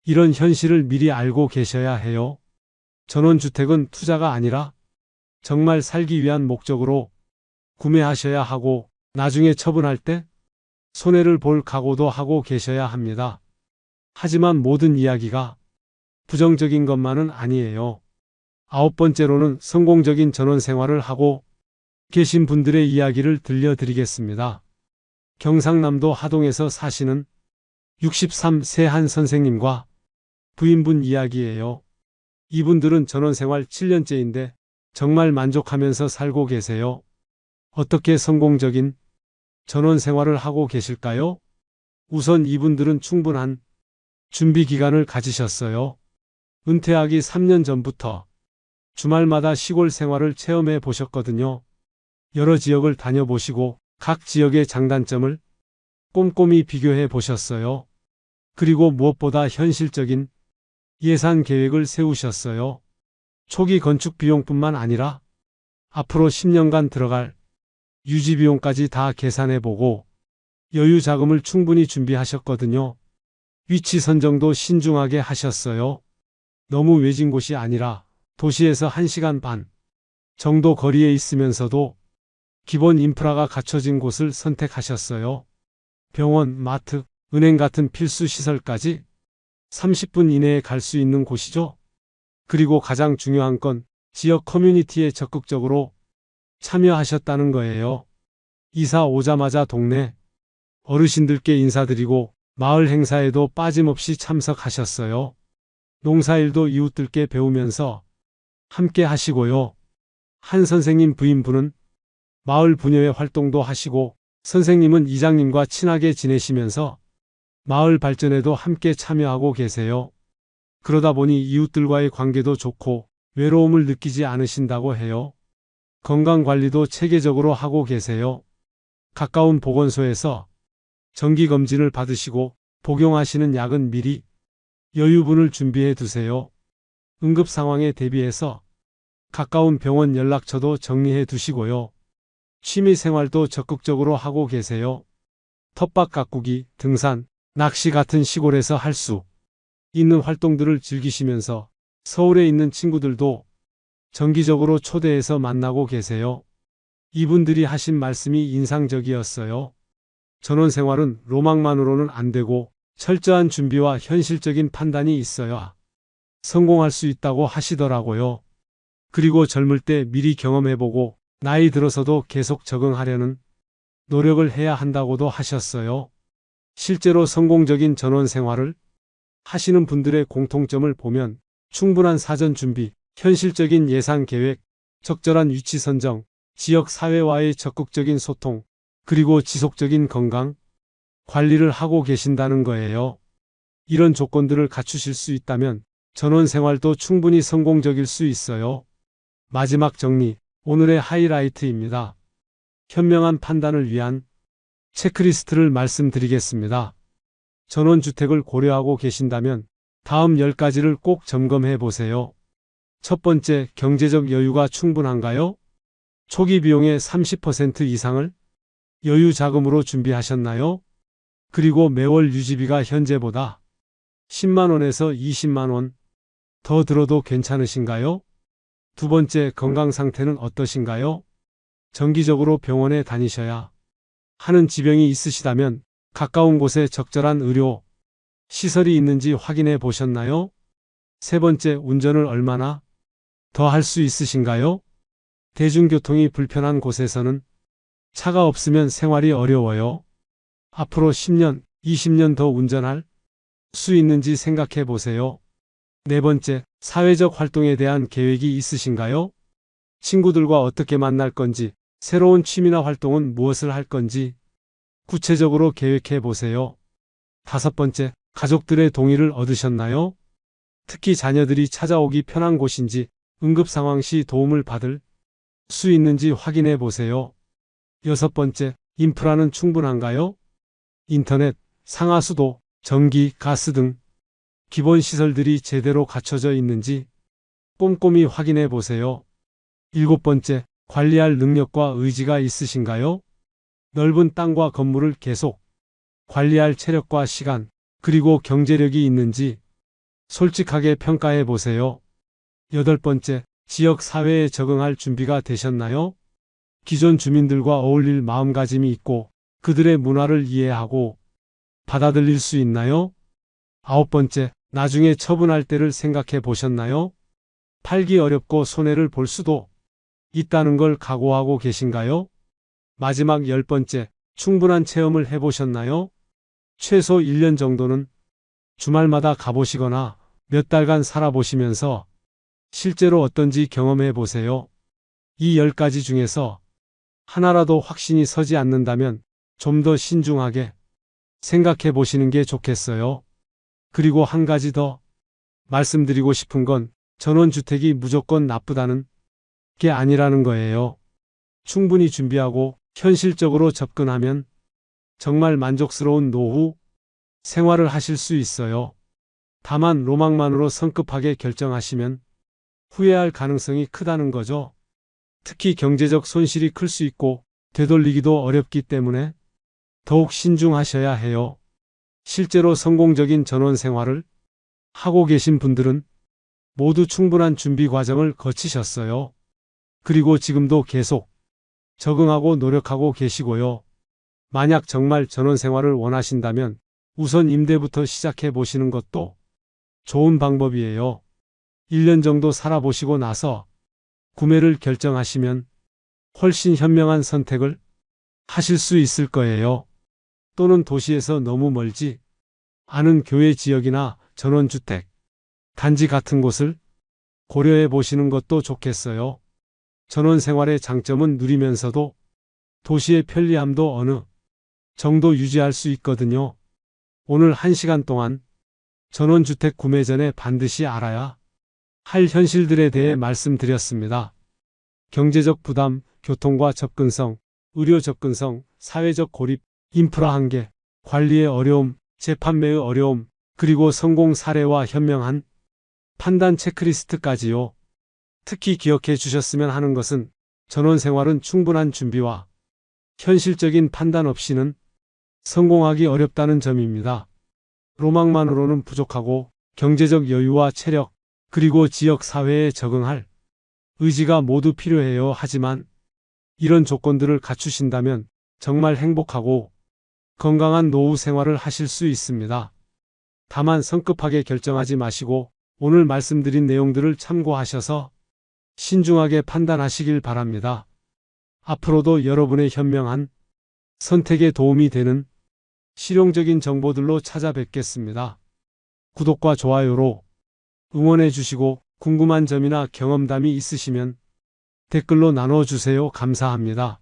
이런 현실을 미리 알고 계셔야 해요. 전원주택은 투자가 아니라 정말 살기 위한 목적으로 구매하셔야 하고 나중에 처분할 때 손해를 볼 각오도 하고 계셔야 합니다. 하지만 모든 이야기가 부정적인 것만은 아니에요. 9번째로는 성공적인 전원 생활을 하고 계신 분들의 이야기를 들려드리겠습니다. 경상남도 하동에서 사시는 63세 한 선생님과 부인분 이야기예요. 이분들은 전원 생활 7년째인데 정말 만족하면서 살고 계세요. 어떻게 성공적인 전원 생활을 하고 계실까요? 우선 이분들은 충분한 준비 기간을 가지셨어요. 은퇴하기 3년 전부터 주말마다 시골 생활을 체험해 보셨거든요. 여러 지역을 다녀보시고 각 지역의 장단점을 꼼꼼히 비교해 보셨어요. 그리고 무엇보다 현실적인 예산 계획을 세우셨어요. 초기 건축 비용뿐만 아니라 앞으로 10년간 들어갈 유지 비용까지 다 계산해 보고 여유 자금을 충분히 준비하셨거든요. 위치 선정도 신중하게 하셨어요. 너무 외진 곳이 아니라 도시에서 1시간 반 정도 거리에 있으면서도 기본 인프라가 갖춰진 곳을 선택하셨어요. 병원, 마트, 은행 같은 필수 시설까지 30분 이내에 갈 수 있는 곳이죠. 그리고 가장 중요한 건 지역 커뮤니티에 적극적으로 참여하셨다는 거예요. 이사 오자마자 동네 어르신들께 인사드리고 마을 행사에도 빠짐없이 참석하셨어요. 농사일도 이웃들께 배우면서 함께 하시고요. 한 선생님 부인분은 마을 부녀회 활동도 하시고 선생님은 이장님과 친하게 지내시면서 마을 발전에도 함께 참여하고 계세요. 그러다 보니 이웃들과의 관계도 좋고 외로움을 느끼지 않으신다고 해요. 건강관리도 체계적으로 하고 계세요. 가까운 보건소에서 정기검진을 받으시고 복용하시는 약은 미리 여유분을 준비해 두세요. 응급 상황에 대비해서 가까운 병원 연락처도 정리해 두시고요. 취미 생활도 적극적으로 하고 계세요. 텃밭 가꾸기, 등산, 낚시 같은 시골에서 할 수 있는 활동들을 즐기시면서 서울에 있는 친구들도 정기적으로 초대해서 만나고 계세요. 이분들이 하신 말씀이 인상적이었어요. 전원 생활은 로망만으로는 안 되고 철저한 준비와 현실적인 판단이 있어야 성공할 수 있다고 하시더라고요. 그리고 젊을 때 미리 경험해보고 나이 들어서도 계속 적응하려는 노력을 해야 한다고도 하셨어요. 실제로 성공적인 전원 생활을 하시는 분들의 공통점을 보면 충분한 사전 준비, 현실적인 예산 계획, 적절한 위치 선정, 지역 사회와의 적극적인 소통, 그리고 지속적인 건강 관리를 하고 계신다는 거예요. 이런 조건들을 갖추실 수 있다면 전원 생활도 충분히 성공적일 수 있어요. 마지막 정리, 오늘의 하이라이트입니다. 현명한 판단을 위한 체크리스트를 말씀드리겠습니다. 전원주택을 고려하고 계신다면 다음 10가지를 꼭 점검해 보세요. 첫 번째, 경제적 여유가 충분한가요? 초기 비용의 30% 이상을 여유 자금으로 준비하셨나요? 그리고 매월 유지비가 현재보다 10만 원에서 20만 원 더 들어도 괜찮으신가요? 두 번째, 건강 상태는 어떠신가요? 정기적으로 병원에 다니셔야 하는 지병이 있으시다면 가까운 곳에 적절한 의료 시설이 있는지 확인해 보셨나요? 세 번째, 운전을 얼마나 더 할 수 있으신가요? 대중교통이 불편한 곳에서는 차가 없으면 생활이 어려워요. 앞으로 10년, 20년 더 운전할 수 있는지 생각해 보세요. 네 번째, 사회적 활동에 대한 계획이 있으신가요? 친구들과 어떻게 만날 건지, 새로운 취미나 활동은 무엇을 할 건지 구체적으로 계획해 보세요. 다섯 번째, 가족들의 동의를 얻으셨나요? 특히 자녀들이 찾아오기 편한 곳인지, 응급 상황 시 도움을 받을 수 있는지 확인해 보세요. 여섯 번째, 인프라는 충분한가요? 인터넷, 상하수도, 전기, 가스 등 기본 시설들이 제대로 갖춰져 있는지 꼼꼼히 확인해 보세요. 일곱 번째, 관리할 능력과 의지가 있으신가요? 넓은 땅과 건물을 계속 관리할 체력과 시간, 그리고 경제력이 있는지 솔직하게 평가해 보세요. 여덟 번째, 지역 사회에 적응할 준비가 되셨나요? 기존 주민들과 어울릴 마음가짐이 있고 그들의 문화를 이해하고 받아들일 수 있나요? 아홉 번째, 나중에 처분할 때를 생각해 보셨나요? 팔기 어렵고 손해를 볼 수도 있다는 걸 각오하고 계신가요? 마지막 열 번째, 충분한 체험을 해보셨나요? 최소 1년 정도는 주말마다 가보시거나 몇 달간 살아보시면서 실제로 어떤지 경험해 보세요. 이 10가지 중에서 하나라도 확신이 서지 않는다면 좀 더 신중하게 생각해 보시는 게 좋겠어요. 그리고 한 가지 더 말씀드리고 싶은 건 전원주택이 무조건 나쁘다는 게 아니라는 거예요. 충분히 준비하고 현실적으로 접근하면 정말 만족스러운 노후 생활을 하실 수 있어요. 다만 로망만으로 성급하게 결정하시면 후회할 가능성이 크다는 거죠. 특히 경제적 손실이 클 수 있고 되돌리기도 어렵기 때문에 더욱 신중하셔야 해요. 실제로 성공적인 전원 생활을 하고 계신 분들은 모두 충분한 준비 과정을 거치셨어요. 그리고 지금도 계속 적응하고 노력하고 계시고요. 만약 정말 전원 생활을 원하신다면 우선 임대부터 시작해 보시는 것도 좋은 방법이에요. 1년 정도 살아보시고 나서 구매를 결정하시면 훨씬 현명한 선택을 하실 수 있을 거예요. 또는 도시에서 너무 멀지 않은 교외 지역이나 전원주택, 단지 같은 곳을 고려해 보시는 것도 좋겠어요. 전원 생활의 장점은 누리면서도 도시의 편리함도 어느 정도 유지할 수 있거든요. 오늘 1시간 동안 전원주택 구매 전에 반드시 알아야 할 현실들에 대해 말씀드렸습니다. 경제적 부담, 교통과 접근성, 의료 접근성, 사회적 고립, 인프라 한계, 관리의 어려움, 재판매의 어려움, 그리고 성공 사례와 현명한 판단 체크리스트까지요. 특히 기억해 주셨으면 하는 것은 전원 생활은 충분한 준비와 현실적인 판단 없이는 성공하기 어렵다는 점입니다. 로망만으로는 부족하고 경제적 여유와 체력, 그리고 지역 사회에 적응할 의지가 모두 필요해요. 하지만 이런 조건들을 갖추신다면 정말 행복하고 건강한 노후 생활을 하실 수 있습니다. 다만 성급하게 결정하지 마시고 오늘 말씀드린 내용들을 참고하셔서 신중하게 판단하시길 바랍니다. 앞으로도 여러분의 현명한 선택에 도움이 되는 실용적인 정보들로 찾아뵙겠습니다. 구독과 좋아요로 응원해 주시고 궁금한 점이나 경험담이 있으시면 댓글로 나눠주세요. 감사합니다.